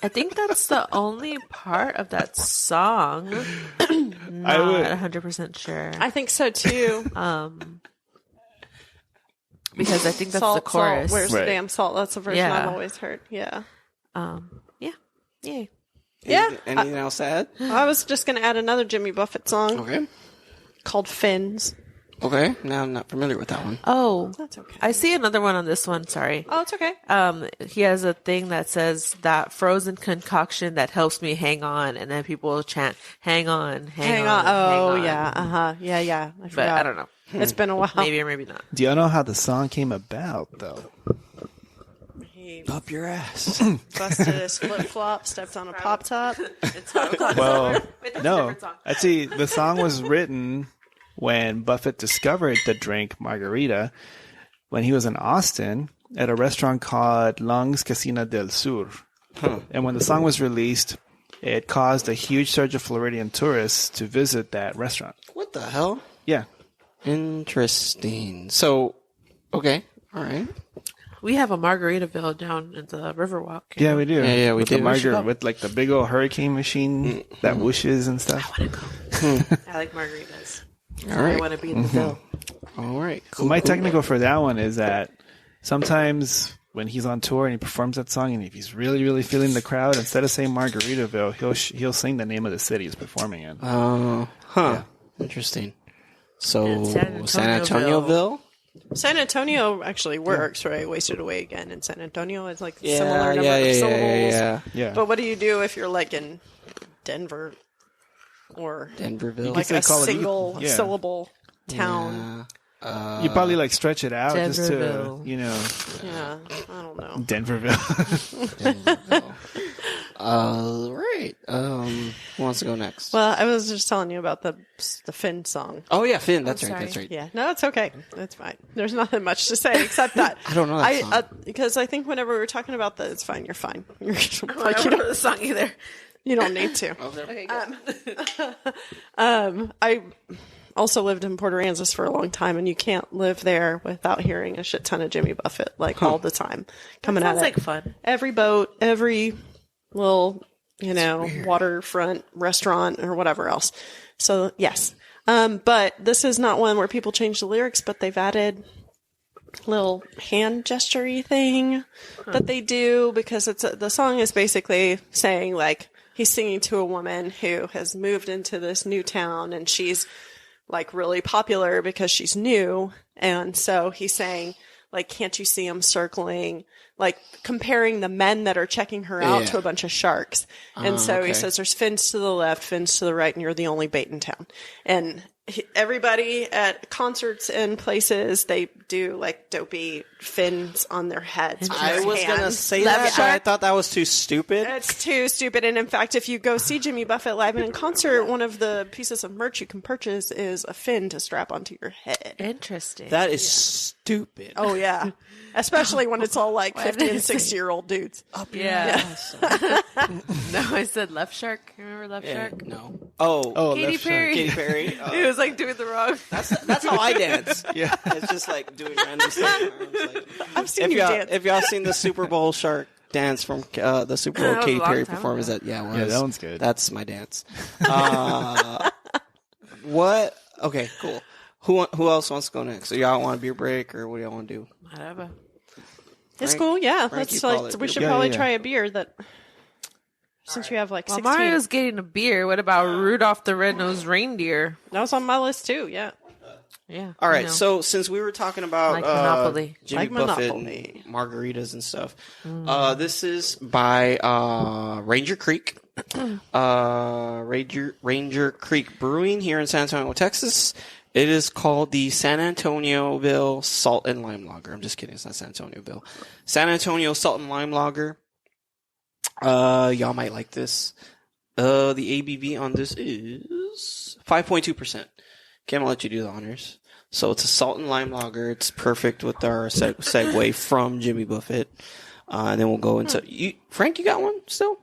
I think that's the only part of that song. I would. Not 100% sure. I think so too. Because I think that's Salt, the chorus. Salt. Where's Right. the damn salt? That's the version Yeah. I've always heard. Yeah. Yeah. Yay. Yeah. Anything else to add? I was just going to add another Jimmy Buffett song Okay. called Fins. Okay. Now I'm not familiar with that one. Oh, That's okay. I see another one on this one. Sorry. Oh, it's okay. He has a thing that says that frozen concoction that helps me hang on, and then people will chant, hang on, hang on. Oh, hang on." yeah. Uh-huh. Yeah. I But forgot. I don't know. It's been a while. Maybe or maybe not. Do y'all know how the song came about, though? He Up your ass. busted his flip-flop, stepped on a pop-top. It's 5 o'clock. Well, Wait, that's a no. different song. Actually, the song was written when Buffett discovered the drink margarita when he was in Austin at a restaurant called Lungs Casina del Sur. And when the song was released, it caused a huge surge of Floridian tourists to visit that restaurant. What the hell? Yeah. Interesting. So, okay. All right. We have a Margaritaville down at the Riverwalk. Yeah, we do. Yeah, we with do. The We should go. with like the big old hurricane machine that whooshes and stuff. I like margaritas. All right. I want to be in the bill. All right. So Cool. my technical for that one is that sometimes when he's on tour and he performs that song, and if he's really, really feeling the crowd, instead of saying Margaritaville, he'll sing the name of the city he's performing in. Interesting. So, And San Antonioville? San Antonio actually works, right? Wasted Away again in San Antonio. It's like Yeah, similar number yeah, of yeah, syllables. yeah. Yeah. But what do you do if you're like in Denver or Denverville. like say a call it- single yeah. syllable town? You probably like stretch it out just to, Denverville. Yeah, I don't know. Denverville. All right. Who wants to go next? Well, I was just telling you about the Finn song. Oh, yeah, Finn. That's right. sorry. That's right. Yeah, no, it's okay. It's fine. There's nothing much to say except that I don't know that song. because I think whenever we were talking about that, it's fine. You're fine. You're I like don't know the song either. you don't need to. Okay, good. I also lived in Port Aransas for a long time, and you can't live there without hearing a shit ton of Jimmy Buffett, like all the time, coming Sounds at like it. fun. Every boat, every little, waterfront restaurant or whatever else. So yes, but this is not one where people change the lyrics, but they've added little hand gesture-y thing that they do because the song is basically saying like he's singing to a woman who has moved into this new town and she's like really popular because she's new. And so he's saying like, can't you see I'm circling like comparing the men that are checking her out Yeah. to a bunch of sharks. And so okay. he says there's fins to the left, fins to the right, and you're the only bait in town. And everybody at concerts and places, they do like dopey fins on their heads. with I their was going to hands. say that, but I thought that was too stupid. It's too stupid. And in fact, if you go see Jimmy Buffett live and in concert, one of the pieces of merch you can purchase is a fin to strap onto your head. Interesting. That is stupid. Oh, yeah. Especially when it's all like 50 and 60-year-old dudes. yeah. No, I said Left Shark. Remember Left Shark? No. Oh, Katy Left Shark. Perry. Katy Perry. He was like doing the wrong. That's how I dance. Yeah. It's just like doing random stuff. Like, I've seen you dance. if y'all seen the Super Bowl shark dance from the Super Bowl That was a Katy long Perry time performance, ago. it was. Yeah, that one's good. That's my dance. What? Okay, cool. Who else wants to go next? So y'all want a beer break, or what do y'all want to do? Whatever. It's Frank- cool, yeah. Frank, you Let's call like it we beer should break. probably Yeah, yeah. try a beer that since you have like Well, 16. Mario's getting a beer. What about Rudolph the Red-Nosed Reindeer? That was on my list too, yeah. Yeah. All right, you know. so since we were talking about Like Monopoly. Jimmy Like Buffett Monopoly. and margaritas and stuff, this is by Ranger Creek, Ranger Creek Brewing here in San Antonio, Texas. It is called the San Antonioville Salt and Lime Lager. I'm just kidding, it's not San Antonioville. San Antonio Salt and Lime Lager. Y'all might like this. The ABV on this is 5.2%. Kim, I'll let you do the honors. So it's a salt and lime lager. It's perfect with our segue from Jimmy Buffett. And then we'll go into you. Frank, you got one still?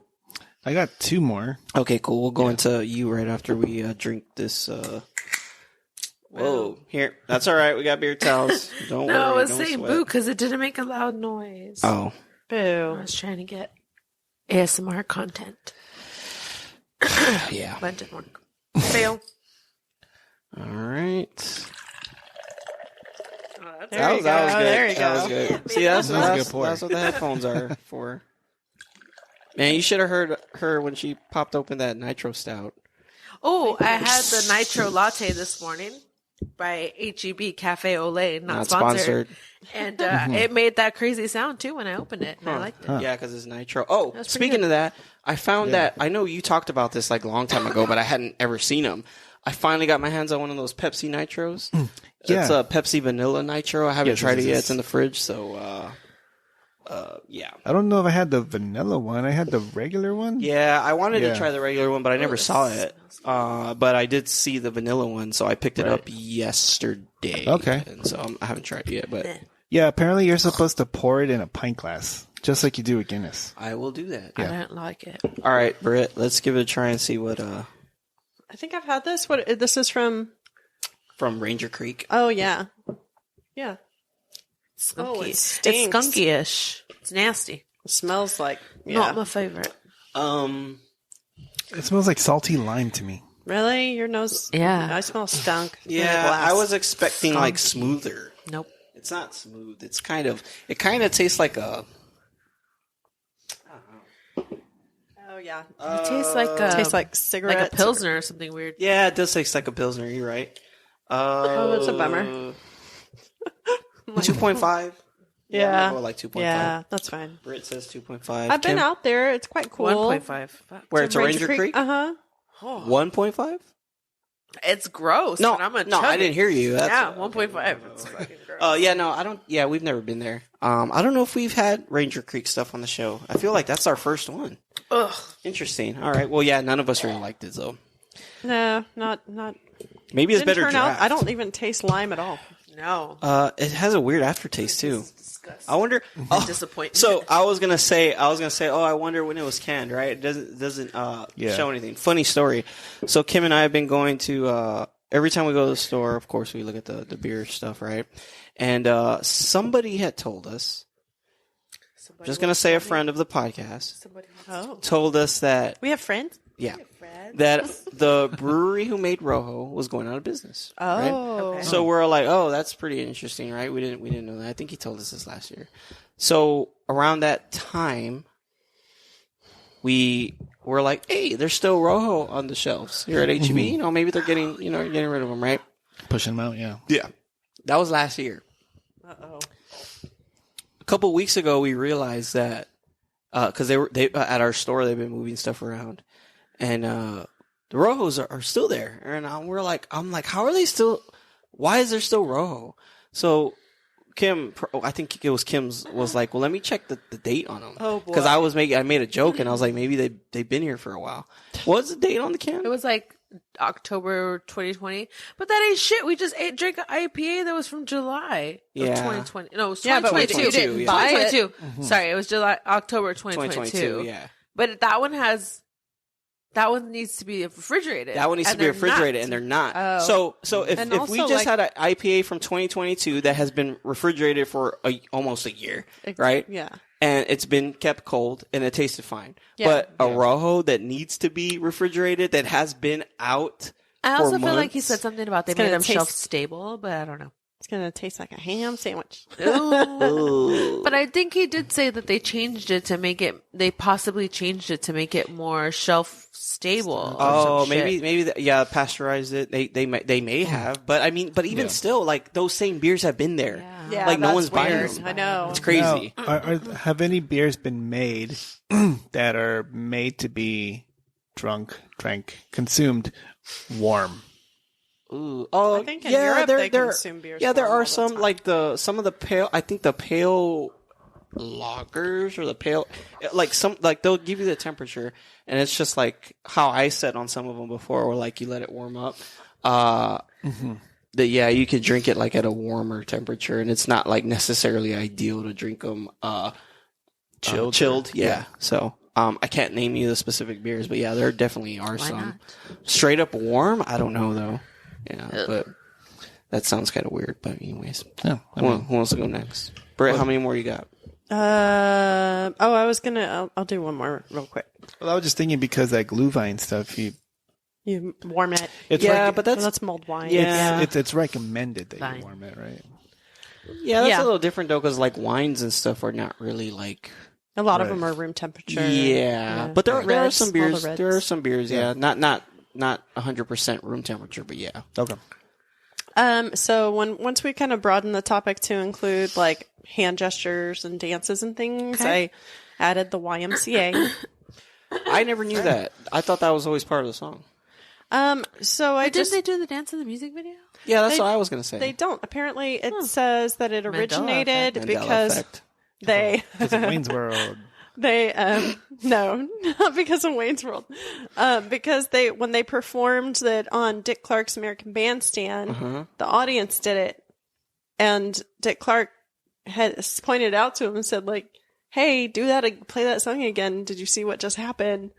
I got two more. Okay, cool. We'll go into you right after we drink this. Whoa, here. That's all right. We got beer towels. Don't worry. No, I was don't saying sweat. boo because it didn't make a loud noise. Oh, I Boo. was trying to get ASMR content, yeah. but it didn't work. Fail. All right. There you go. That was good. There you That was go. good. See, that's That was a that's, good pour. that's what the headphones are for. Man, you should have heard her when she popped open that nitro stout. Oh, I had the nitro latte this morning by HEB Cafe Olay, not sponsored. And it made that crazy sound too when I opened it, and I liked it. Yeah, because it's nitro. Oh, That's pretty speaking good. of that, I found that I know you talked about this like a long time ago, but I hadn't ever seen them. I finally got my hands on one of those Pepsi nitros. Yeah. It's a Pepsi Vanilla Nitro. I haven't Yes, tried yes, it yet. yes. It's in the fridge, so yeah. I don't know if I had the vanilla one. I had the regular one. Yeah, I wanted to Yeah. try the regular one, but I never saw it. But I did see the vanilla one, so I picked it up yesterday. Okay. And so I haven't tried it yet, but Yeah, apparently you're supposed to pour it in a pint glass, just like you do with Guinness. I will do that. I don't like it. All right, Britt, let's give it a try and see what I think I've had this. What this is from? from Ranger Creek. Oh yeah, yeah. Skunky. Oh, it It's stinks. skunky-ish. It's nasty. It smells like Not my favorite. It smells like salty lime to me. Really, your nose? Yeah. I smell skunk. in the Yeah, glass. I was expecting like smoother. Nope. It's not smooth. It's kind of tastes like a Oh yeah. It tastes like Tastes like cigarettes. like a pilsner or something weird. yeah, it does taste like a pilsner. You're right. Oh, that's a bummer. 2.5. Yeah. I'll go like 2.5. Yeah, that's fine. Britt says 2.5. I've been Kim? out there. It's quite cool. 1.5. Where it's a Ranger Creek. Uh huh. 1.5. It's gross. No, and I'm a no, I didn't hear you. That's, Yeah, 1.5. It's fucking gross. yeah, no, I don't. Yeah, we've never been there. I don't know if we've had Ranger Creek stuff on the show. I feel like that's our first one. Ugh. Interesting. All right. Well, yeah, none of us really liked it though. No, not. Maybe it's Didn't better turn out. draft. I don't even taste lime at all. No. It has a weird aftertaste too. Disgusting. I wonder. Oh, Disappointment. so I was gonna say. Oh, I wonder when it was canned. Right? It doesn't Yeah. show anything. Funny story. So Kim and I have been going to. Every time we go to the store, of course, we look at the beer stuff, right? And somebody had told us. Somebody Just gonna say a friend of the podcast Somebody Oh, told us that we have friends. yeah that the brewery who made Rojo was going out of business. right? Oh, Okay. So we're like, oh, that's pretty interesting, right? We didn't know that. I think he told us this last year. So around that time, we were like, hey, there's still Rojo on the shelves here at HEB. You know, maybe they're getting rid of them, right? Pushing them out, yeah. Yeah. That was last year. Uh oh. a couple weeks ago we realized that because they at our store they've been moving stuff around, and the Rojos are still there, and I'm like, how are they still? Why is there still Rojo? So Kim, I think it was Kim's, was like, well, let me check the date on them. Oh boy! Because I made a joke, and I was like, maybe they've been here for a while. What's the date on the can? It was like October 2020, but that ain't shit. We just drank an IPA that was from July of 2020. No, it was 2022. but we didn't buy it. 2022. Sorry, it was October 2022. Yeah. But that one needs to be refrigerated. That one needs to be refrigerated, and they're not. Oh. So if we just had an IPA from 2022 that has been refrigerated for almost a year, right? Yeah. And it's been kept cold, and it tasted fine. Yeah. But a Rojo that needs to be refrigerated, that has been out I also for feel like months. he said something about they It's gonna made them taste- shelf stable, but I don't know. It's gonna taste like a ham sandwich. Ooh. But I think he did say that they possibly changed it to make it more shelf stable. Oh, maybe pasteurized it. They may have, but I mean, but even still, like those same beers have been there. Yeah, like no that's one's buying weird. them. I know. It's crazy. Now, have any beers been made that are made to be consumed warm? Ooh. Oh, I think in Europe they consume beers Yeah, there warm all are the some time. like some of the pale. I think the pale lagers or the pale, like they'll give you the temperature, and it's just like how I said on some of them before, where like you let it warm up. You could drink it like at a warmer temperature, and it's not like necessarily ideal to drink them chilled. Yeah. So I can't name you the specific beers, but yeah, there definitely are some not? straight up warm. I don't know though. Yeah, but that sounds kind of weird. But anyways, Yeah, who wants to go next? Britt, how many more you got? I was gonna. I'll do one more real quick. Well, I was just thinking because like Glühwein stuff, You warm it. But That's mulled wine. Yeah. it's recommended that Fine. you warm it, right? That's a little different though, because like wines and stuff are not really like. A lot of Right. them are room temperature. Yeah, but there are Reds, some all the beers. reds. There are some beers. Yeah, not 100% room temperature, but yeah. Okay. So once we kind of broaden the topic to include like hand gestures and dances and things, I added the YMCA. I never knew that. I thought that was always part of the song. So I Didn't just they do the dance in the music video? Yeah, that's They- what I was gonna say. they don't. Apparently, it says that it Mandela originated Mandela because effect. they Because of Wayne's World. they no, not because of Wayne's World, because when they performed that on Dick Clark's American Bandstand, the audience did it, and Dick Clark had pointed out to him and said like, "Hey, do that, play that song again. Did you see what just happened?"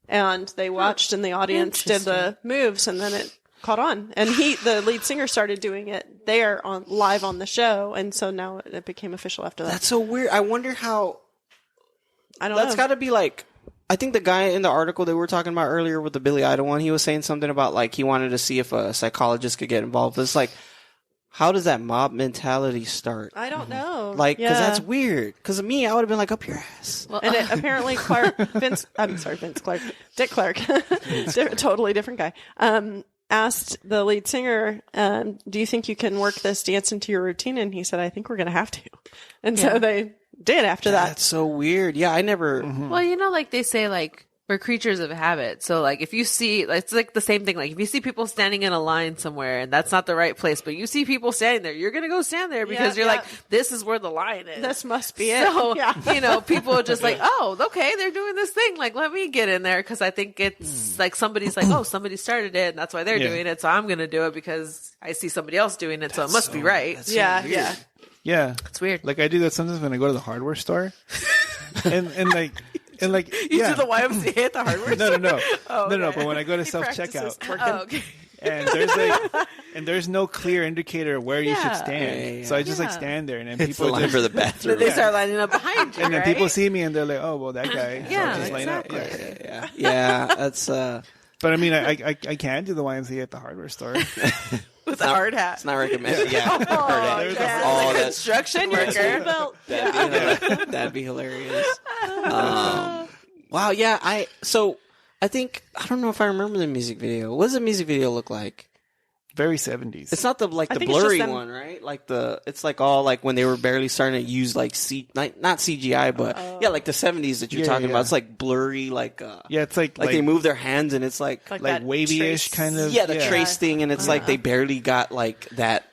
And they watched, and the audience did the moves, and then it caught on. And the lead singer, started doing it there live on the show, and so now it became official after that. That's so weird. I wonder how. I don't That's know. got to be like. I think the guy in the article that we were talking about earlier with the Billy Idol one, he was saying something about like he wanted to see if a psychologist could get involved. It's like, how does that mob mentality start? I don't know. Like, because Yeah. that's weird. Because of me, I would have been like, up your ass. Well, And apparently Dick Clark, totally different guy, asked the lead singer, do you think you can work this dance into your routine? And he said, I think we're going to have to. And so they did after that. That's so weird. Yeah, I never. well, like they say, like we're creatures of habit. So, like if you see, it's like the same thing. Like if you see people standing in a line somewhere, and that's not the right place, but you see people standing there, you're gonna go stand there because you're like, this is where the line is. This must be it. So, Yeah. people are just like, oh, okay, they're doing this thing. Like, let me get in there because I think it's like somebody's like, oh, somebody started it, and that's why they're doing it. So I'm gonna do it because I see somebody else doing it, so it must be right. Yeah. Yeah. It's weird. Like I do that sometimes when I go to the hardware store. and like You do the YMCA at the hardware store? No. Oh, No. okay. But when I go to self practices checkout, Oh, okay. and there's no clear indicator of where you should Yeah. stand, Yeah. so I just like stand there, and then It's the people line just, for the bathroom. They start lining up behind you, and then right? people see me and they're like, oh well, that guy. Yeah, so just line up. exactly. Yeah. Yeah, that's. But I mean, I can do the YMCA at the hardware store. with a hard hat. It's not recommended. Yeah. There's a- Oh, that's Construction worker. that'd be hilarious. Wow. Yeah. I think I don't know if I remember the music video. What does the music video look like? Very 70s. It's not the I the think it's just blurry them- one, right? It's like all like when they were barely starting to use like not CGI, but like the 70s that you're talking about. It's like blurry, it's like they move their hands and it's like that wavy-ish trace. kind of. the trace thing, and it's like they barely got like that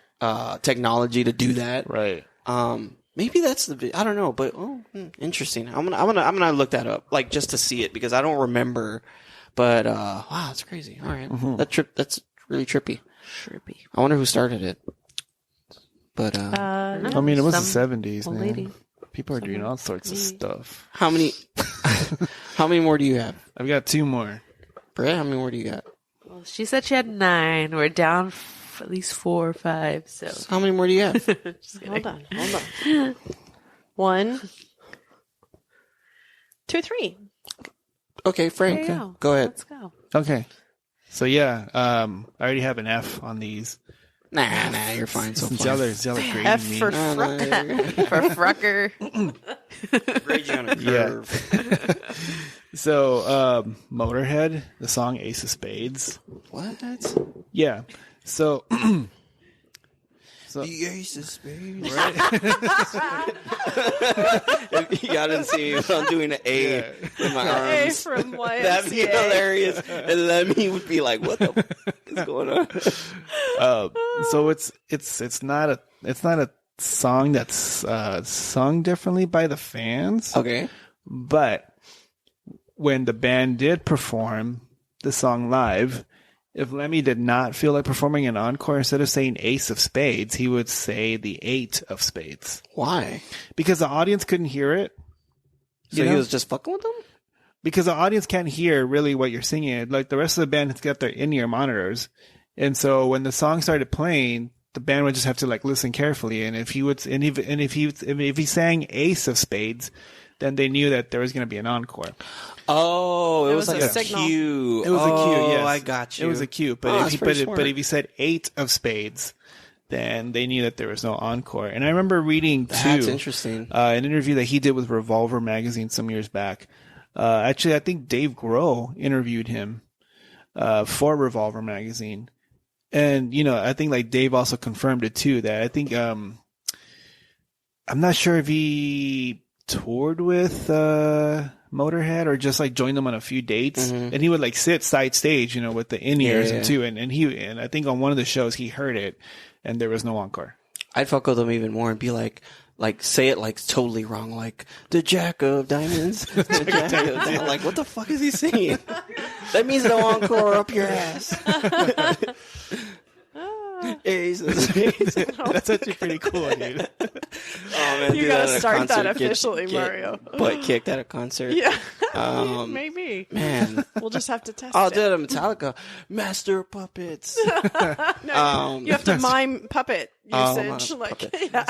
technology to do that. Right. Maybe that's I don't know, but interesting. I'm gonna look that up, like just to see it because I don't remember. But wow, that's crazy. All right, that's really trippy. I wonder who started it. But I mean, it was the some 70s, old man. lady. People are doing all sorts of stuff. how many more do you have, I've got 2 more. Brett? How many more do you got? Well, she said she had 9. We're down at least 4 or 5. So How many more do you have? Hold on. 1, 2, 3. Okay, Frank, there you go ahead. Let's go. Okay. So yeah, I already have an F on these. Nah, you're fine so Since far. y'all are grading F me. for Nah, nah, you're good. For Frucker. Grade you on a Yeah. curve. So Motorhead, the song Ace of Spades. What? Yeah. So The Ace of Spades. right? Y'all didn't see me. I'm doing an A in my A arms. from YMCA. That'd be hilarious. And Lemmy would be like, "What the fuck is going on?" So it's not a song that's sung differently by the fans. Okay. But when the band did perform the song live, if Lemmy did not feel like performing an encore, instead of saying Ace of Spades, he would say the 8 of Spades. Why? Because the audience couldn't hear it. So he was just fucking with them? Because the audience can't hear really what you're singing. Like the rest of the band has got their in-ear monitors. And so when the song started playing, the band would just have to like listen carefully. And if he sang Ace of Spades, then they knew that there was going to be an encore. Oh, it was was like a a signal. cue. It was a cue, yes. I got you. It was a cue. Oh, But that's pretty smart. but if he said 8 of Spades, then they knew that there was no encore. And I remember reading That's too, interesting. an interview that he did with Revolver magazine some years back. Actually, I think Dave Grohl interviewed him for Revolver magazine. And, I think like Dave also confirmed it too, that I think, I'm not sure if he toured with, Motorhead or just like joined them on a few dates. Mm-hmm. And he would like sit side stage, with the in-ears and too. And I think on one of the shows he heard it and there was no encore. I'd fuck with them even more and be like say it like totally wrong, like the Jack of Diamonds. The Jack of Diamonds. Like, what the fuck is he singing? That means no encore up your ass. Ace of Spades. That's actually pretty cool, dude. Oh man, You do gotta at a start that concert. Get officially, Mario. Butt kicked at a concert. Yeah. Um, Maybe. Man. We'll just have to test I'll it. do it at Metallica. Master Puppets. You have to mime puppet usage. puppet. Yeah.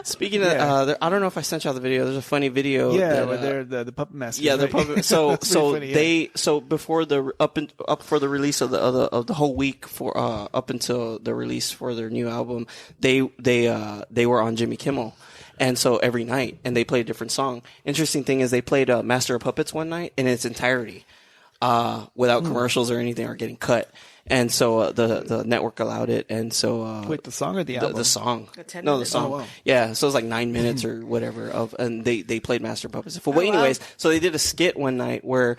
Speaking of, I don't know if I sent y'all the video. There's a funny video. Yeah, that, where they're the puppet masters. yeah, the right? puppet. So That's pretty funny, so before the up for the release of the whole week for up until the release for their new album, they were on Jimmy Kimmel. And so every night, and they played a different song. Interesting thing is they played Master of Puppets one night in its entirety, without commercials or anything or getting cut. And so the network allowed it. And so Wait, the song or the album? the song. 10 No, the minutes. song. Oh, wow. Yeah, so it was like 9 minutes or whatever and they played Master of Puppets. But anyways, so they did a skit one night where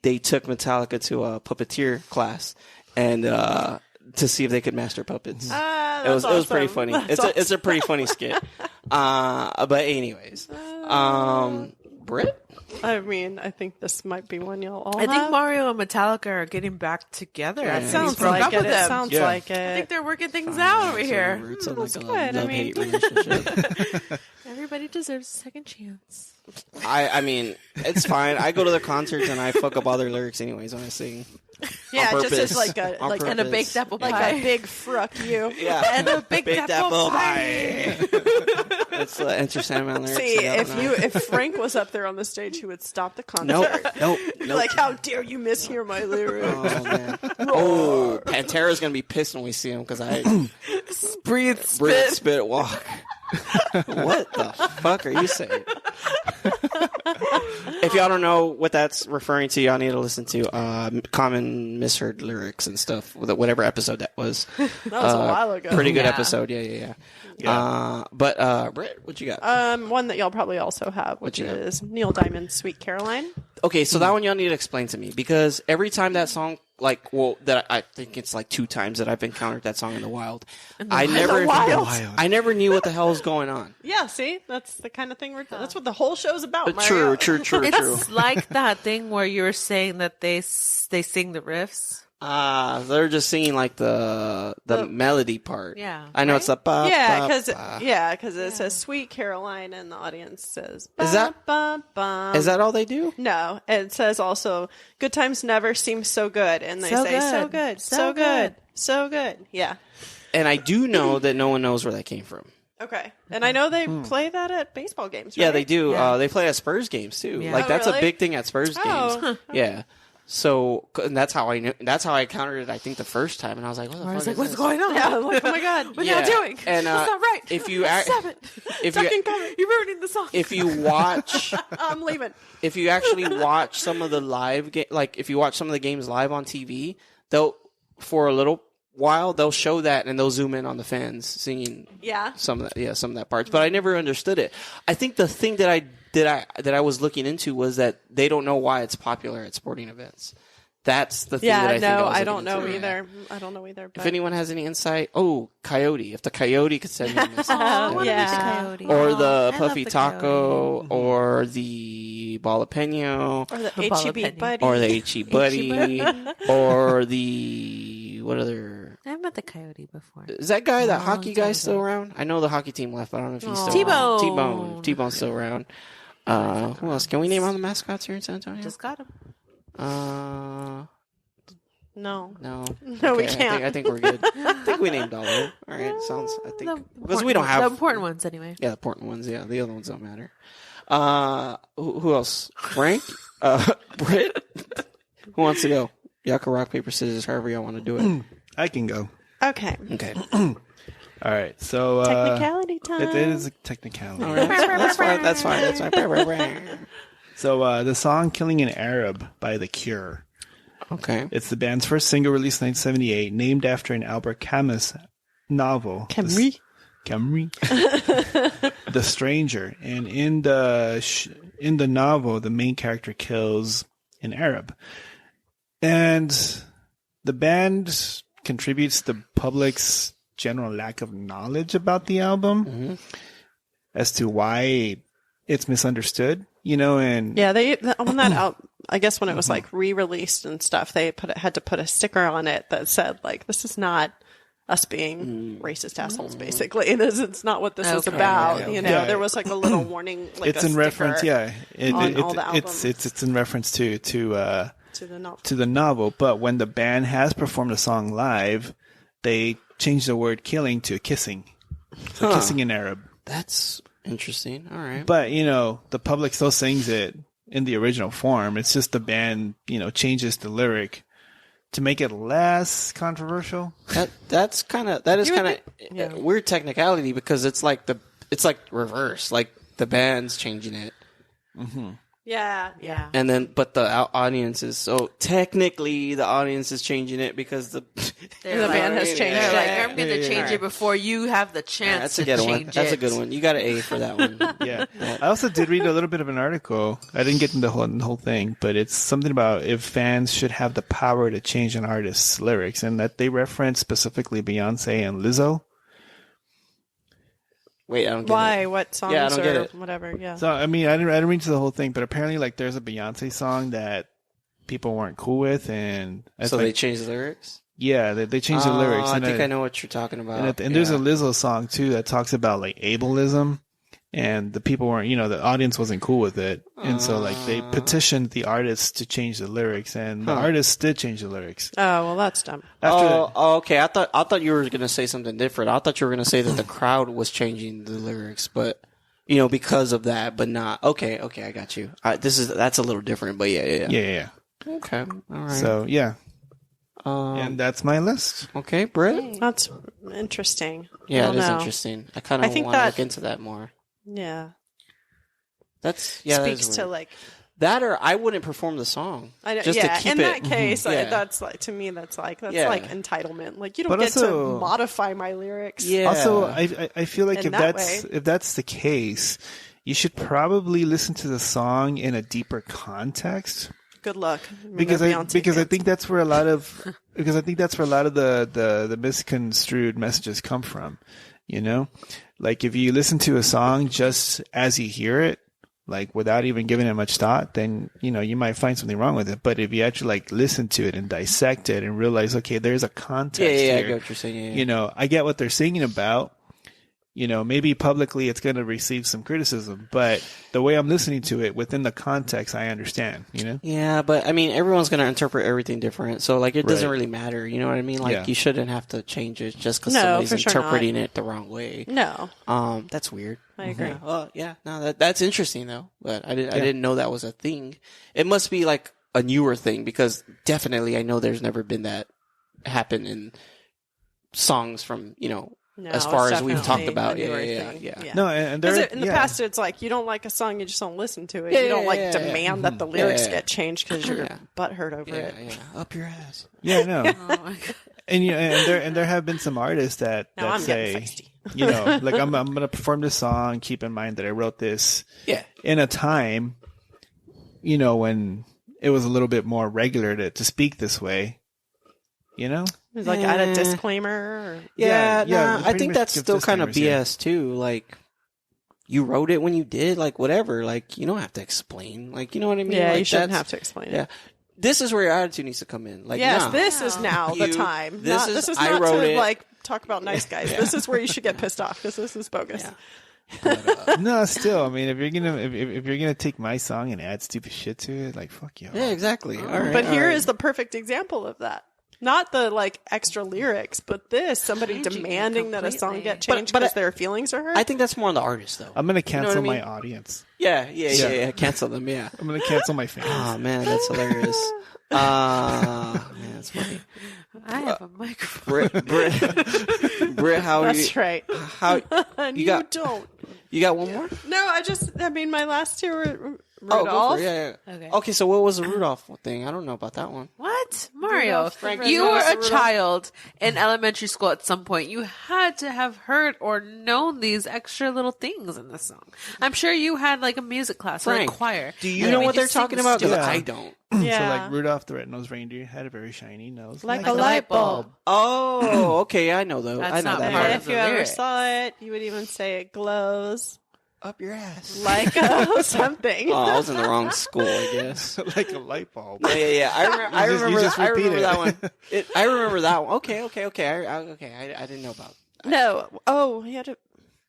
they took Metallica to a puppeteer class and to see if they could master puppets. It was pretty funny. It's a pretty funny skit. But anyways, Britt? I mean, I think this might be one y'all all I think have. Mario and Metallica are getting back together. Yeah, I It think sounds he's broke like up it. with It them. sounds Yeah. like I think it. they're working things out over here. Roots of that's like a good. I love-hate mean- relationship. Everybody deserves a second chance. I mean, it's fine. I go to their concerts and I fuck up all their lyrics anyways when I sing. Yeah, On just as purpose. like a On like And a purpose. baked apple like pie. a big fruck you. Yeah. And a big Baked apple apple pie. pie. That's the Enter Sandman lyrics. See, I got now. if Frank was up there on the stage, he would stop the concert. Nope. Like, how dare you mishear my lyrics? Oh man. Oh, Pantera's gonna be pissed when we see him because I Breathe, breathe, spit. spit, walk. What the fuck are you saying? If y'all don't know what that's referring to, y'all need to listen to common misheard lyrics and stuff. Whatever episode that was. That was a while ago. Pretty good Yeah. episode. Yeah. But Britt, what you got? One that y'all probably also have, which you got? is Neil Diamond's "Sweet Caroline." Okay, so that one y'all need to explain to me because every time that song, that I think it's like 2 times that I've encountered that song in the wild, I never knew what the hell was going on. Yeah, see, that's the kind of thing that's what the whole show's about. True. It's like that thing where you were saying that they sing the riffs. They're just singing like the melody part. Yeah. I know it's a ba, because it says "Sweet Caroline" and the audience says, Is that- ba, ba. Is that all they do? No, it says also "Good times never seem so good," and they So say good. "So good, So so good, good." so good." Yeah. And I do know that no one knows where that came from. Okay, and I know they play that at baseball games. Right? Yeah, they do. Yeah. They play at Spurs games too. Yeah. Like Oh, that's a really? big thing at Spurs Oh. games. Yeah. So, and that's how I knew. That's how I encountered it. I think the first time, and I was like, "What the fuck I was is like, what's this?" going on? Yeah, I'm like, oh my god, What Yeah. are you doing? And, That's not right. if you act- Stop it. if Stop you- You're ruining the song. If you watch, I'm leaving. if you actually watch some of the live if you watch some of the games live on TV, they'll for a little while they'll show that and they'll zoom in on the fans singing Yeah. some of that parts. But I never understood it. I think the thing that I was looking into was that they don't know why it's popular at sporting events. That's the thing that Yeah, I think I no, was I looking don't know into. either. I don't know either. But... If anyone has any insight, Coyote. If the Coyote could send me a message. I wanna Yeah. meet the coyote. Or Aw, the I Puffy love the Taco, coyote. or the Jalapeno, or the The HEB Jalapeno. buddy. or the HE Buddy, or the what other? I've met the coyote before. Is that guy, that Long hockey time guy, still ago. around? I know the hockey team left, but I don't know if he's still T-Bone. around. T-Bone's still around. Who else? Can we name all the mascots here in San Antonio? Just got him. No. No. No, we can't. I think we're good. I think we named all of them. All right, sounds. I think The because we don't important- have the important ones anyway. Yeah, the important ones. Yeah, the other ones don't matter. Who else? Frank? Britt? Who wants to go? Y'all can rock, paper, scissors, however y'all want to do it. I can go. Okay. Okay. All right. So Technicality time. it is a technicality. All right. That's fine. That's fine. That's fine. So the song "Killing an Arab" by The Cure. Okay. It's the band's first single released in 1978, named after an Albert Camus novel. Camus? Camus. The Stranger. And in the novel, the main character kills an Arab. And the band contributes to the public's general lack of knowledge about the album as to why it's misunderstood, and Yeah, they on that out. I guess when it was like re-released and stuff, they had to put a sticker on it that said like, "This is not us being racist assholes." Basically, it's not what this is Okay. about. Yeah. There was like a little warning. Like it's a in sticker reference, on all the albums. it's in reference to to the novel. to the novel. But when the band has performed a song live, they changed the word "killing" to "kissing," so kissing in Arab. That's interesting. All right. But the public still sings it in the original form. It's just the band, changes the lyric to make it less controversial. That is kind of weird technicality because it's like reverse. Like the band's changing it. Yeah. And then, but the audience is, so technically the audience is changing it because the band has changed They're it. like, I'm going to change Alright. it before you have the chance that's to a good one. change That's it. a good one. You got an A for that one. Yeah. I also did read a little bit of an article. I didn't get into the whole thing, but it's something about if fans should have the power to change an artist's lyrics, and that they reference specifically Beyonce and Lizzo. Wait, I don't get Why? it. What songs Yeah, I don't get or it. whatever? Yeah. So, I mean, I didn't read to the whole thing, but apparently, like, there's a Beyonce song that people weren't cool with, and I So think- they changed the lyrics? yeah, they changed the lyrics. I And think I know what you're talking about. And there's a Lizzo song too that talks about like ableism, and the people weren't, the audience wasn't cool with it, and so like they petitioned the artists to change the lyrics, and the artists did change the lyrics. Oh well, that's dumb. Okay. I thought you were gonna say something different. I thought you were gonna say that the crowd was changing the lyrics, but because of that, but not. Okay, I got you. That's a little different, but yeah. Yeah. Okay, all right. So yeah, and that's my list. Okay, Britt. That's interesting. Yeah, I it don't is know. interesting. I kind I of think want to that- look into that more. Yeah. That is Speaks to weird. like That or I wouldn't perform the song. I know, just to keep in it. that case, Yeah. that's like to me. That's like Yeah. entitlement. Like you don't But get also- to modify my lyrics. Yeah. Also, I feel like In if that that's the case, you should probably listen to the song in a deeper context. Good luck. Because I think that's where a lot of the misconstrued messages come from. You know, like if you listen to a song just as you hear it, like without even giving it much thought, then you might find something wrong with it. But if you actually like listen to it and dissect it and realize, okay, there's a context I here. get what you're saying. Yeah. I get what they're singing about. Maybe publicly it's going to receive some criticism, but the way I'm listening to it within the context, I understand, Yeah, but I mean, everyone's going to interpret everything different. So, like, it doesn't Right. really matter. You know what I mean? Like, Yeah. you shouldn't have to change it just because No, somebody's for sure interpreting it the wrong way. No, That's weird. I agree. Yeah. Well, yeah. No, that's interesting, though. But I didn't know that was a thing. It must be, like, a newer thing because definitely I know there's never been that happen in songs from, No, as far it's as we've definitely talked about. a newer Yeah. thing. No, and Because there in the past, it's like you don't like a song, you just don't listen to it. Yeah, you don't yeah, yeah, demand that the lyrics Yeah. get changed because you're Yeah. butthurt over Yeah, it. yeah. Up your ass. yeah, no, Oh my God. and there have been some artists that Now I'm say, getting feisty. like I'm going to perform this song. Keep in mind that I wrote this Yeah. in a time, when it was a little bit more regular to speak this way. It's like add a disclaimer. Or, Yeah, yeah, I pretty think much that's give still kind of disclaimers, BS too. Like, you wrote it when you did, like, whatever. Like, you don't have to explain. Like, you know what I mean? yeah, like, you shouldn't that's- have to explain Yeah. it. This is where your attitude needs to come in. Like, Yes, nah. this is now the You- time. this This is I not wrote to it. like talk about nice guys. This is where you should get pissed off because this is bogus. Yeah. No, still, I mean, if you're gonna take my song and add stupid shit to it, like fuck you. Yeah, exactly. All right, But here all is right. the perfect example of that. Not the like extra lyrics, but somebody Changing it demanding that a song completely. get But- changed but because I- their feelings are hurt. I think that's more on the artist, though. I'm gonna cancel what I my mean? audience. Yeah. Cancel them, yeah. I'm gonna cancel my fans. Oh, man, that's hilarious. Man, that's funny. I have a microphone. Britt, how are you? That's right. How And you you got? don't. You got one more? No, my last two were Oh, Rudolph. go for it. Yeah. Okay. Okay, so what was the Rudolph thing? I don't know about that one. What? Mario, Rudolph the you Red-Nosed were a Rudolph. child in elementary school at some point. You had to have heard or known these extra little things in the song. I'm sure you had like a music class or a Frank, choir. do you And know we what they're just sing talking the about? Because stupid I song. don't. Yeah. So like Rudolph the Red-Nosed Reindeer had a very shiny nose, Like a light bulb. Oh, okay, I know though. That's I know not that part part. And of if the you ever lyrics. saw it, you would even say it glows Up your ass. like something. Oh, I was in the wrong school, I guess. like a light bulb. Yeah. I You remember just that. I repeat remember it. that one. I remember that one. Okay. I didn't know about. No. Oh, he had to.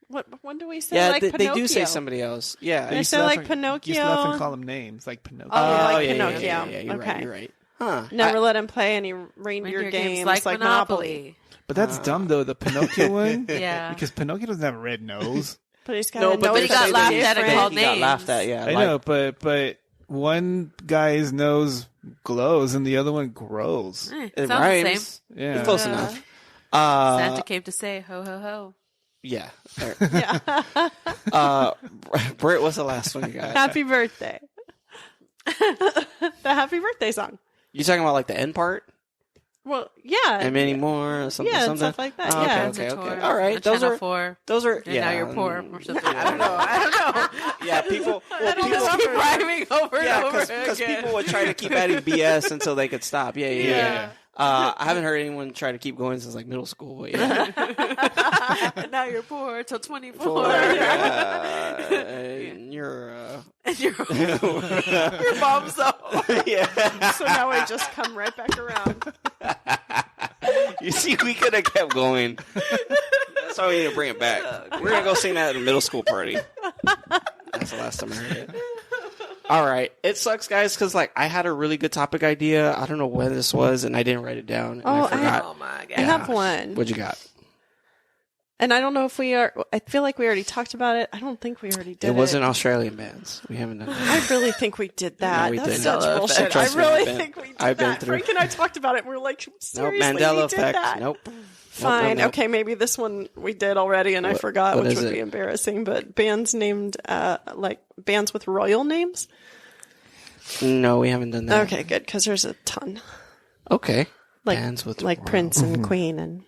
What? When do we say Yeah, like they Pinocchio? do say somebody else. Yeah. They Used say to like laugh and- Pinocchio. Used to laugh and call them names like Pinocchio. Oh, like yeah, Pinocchio. Yeah, you're Okay. right. You're right. Huh. Never let him play any reindeer Reindeer games like Monopoly. But that's dumb though, the Pinocchio one. Yeah. Because Pinocchio doesn't have a red nose. But he's got No, a but nose he that's got laughed at and different. called He got names. laughed at. Yeah. I know, but one guy's nose glows and the other one grows. It It sounds rhymes. the same. Yeah. It's close enough. Santa came to say ho ho ho. Yeah. Yeah. Britt, what's the last one you got? Happy birthday. The happy birthday song. You talking about like the end part Well, yeah. and many more, or something, Yeah, and something stuff like that, Oh, yeah. okay. All right, those Channel are 4. those are. And Yeah, now you're poor. Or something. I don't know. Yeah, people. Well, people Just keep rhyming over and yeah, over because again. people would try to keep adding BS until they could stop. Yeah. I haven't heard anyone try to keep going since like middle school. But yeah. And now you're poor till 24. You're. And your mom's up. Yeah. So now we just come right back around. You see, we could have kept going. That's why we need to bring it back. We're gonna go sing that at a middle school party. That's the last time I heard it. All right, it sucks, guys, because like I had a really good topic idea. I don't know when this was, and I didn't write it down. And Oh, I forgot. Oh my god. I have one. What'd you got? And I don't know if we are. I feel like we already talked about it. I don't think we already did It wasn't Australian bands. We haven't done that. I really think we did that. No, we That's didn't. such Mandela bullshit. effect. I Trust me, really I've been- think we did I've been that. through- Frank and I talked about it, and we were like, Nope, seriously, Mandela we did effect. that? Nope. Fine. Nope. Okay, maybe this one we did already, and I What- forgot, what which is would it? be embarrassing. But bands named like bands with royal names. No, we haven't done that. Okay, good, because there's a ton. Okay. Like, Bands with like royal- Prince and Queen and...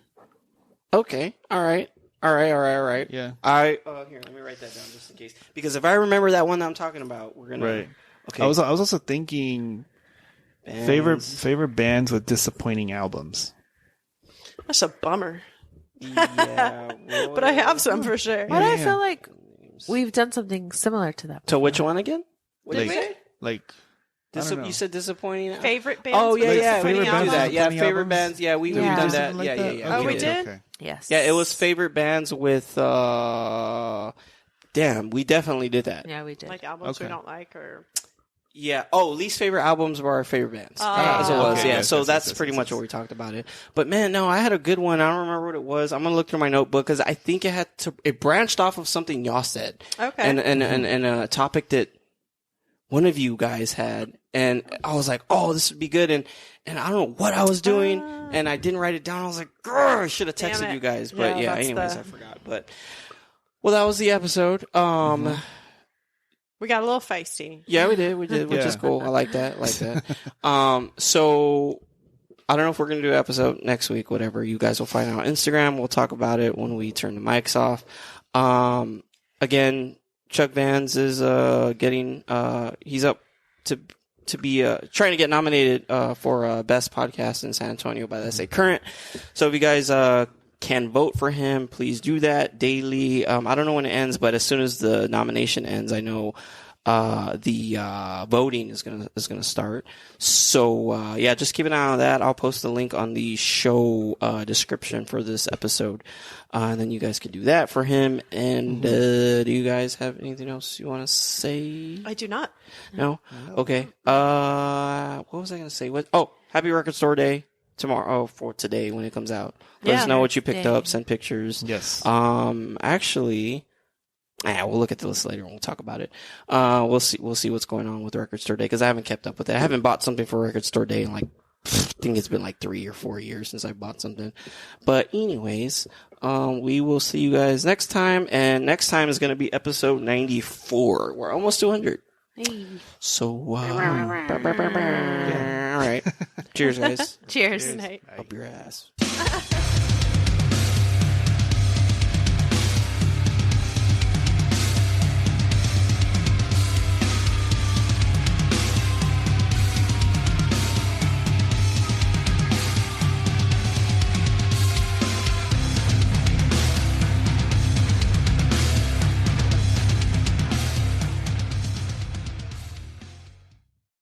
Okay. All right. Yeah. Here, let me write that down just in case. Because if I remember that one that I'm talking about, we're gonna. Right. Okay. I was also thinking Bands. favorite bands with disappointing albums. That's a bummer. Yeah. But I have some for sure. Why do I feel like we've done something similar to that? To which one again? What did Like, you say? like I don't know. You said disappointing. Favorite bands? Oh with yeah, Like yeah. We favorite do bands that. with Yeah, disappointing favorite albums? bands. Yeah, we've Yeah. done that. Something like Yeah, that? yeah, yeah. Oh, we did? Okay. Yes. Yeah, it was favorite bands with. Damn, we definitely did that. Yeah, we did. Like albums we Okay. don't like, or... Yeah. Oh, least favorite albums were our favorite bands. That's what it was. okay. Yeah. Yes, So yes, that's yes, pretty yes, much yes. what we talked about it. But man, no, I had a good one. I don't remember what it was. I'm gonna look through my notebook because I think it branched off of something y'all said. Okay. And a topic that one of you guys had, and I was like, oh, this would be good. And I don't know what I was doing, and I didn't write it down. I was like, grr, I should have Damn texted it. you guys. But Yeah, yeah, that's anyways, the- I forgot. But well, that was the episode. We got a little feisty. Yeah, we did, which Yeah. is cool. I like that. So I don't know if we're gonna do an episode next week. Whatever, you guys will find out on Instagram. We'll talk about it when we turn the mics off. Again, Chuck Vans is getting he's up to be trying to get nominated for best podcast in San Antonio by the SA Current. So if you guys can vote for him, please do that daily. I don't know when it ends, but as soon as the nomination ends, I know the voting is gonna start. So yeah, just keep an eye on that. I'll post the link on the show description for this episode, and then you guys can do that for him. And do you guys have anything else you want to say? I do not. No? Okay. What was I gonna say? Happy Record Store Day tomorrow, for today when it comes out. Let us Yeah. know what you picked Day. up. Send pictures. Yes. Actually, we'll look at the list later and we'll talk about it. We'll see what's going on with Record Store Day because I haven't kept up with it. I haven't bought something for Record Store Day in I think it's been 3 or 4 years since I bought something. But anyways, we will see you guys next time, and next time is going to be episode 94. We're almost 200. Hey. So, all right. Cheers, guys. Cheers. Good night. Up your ass.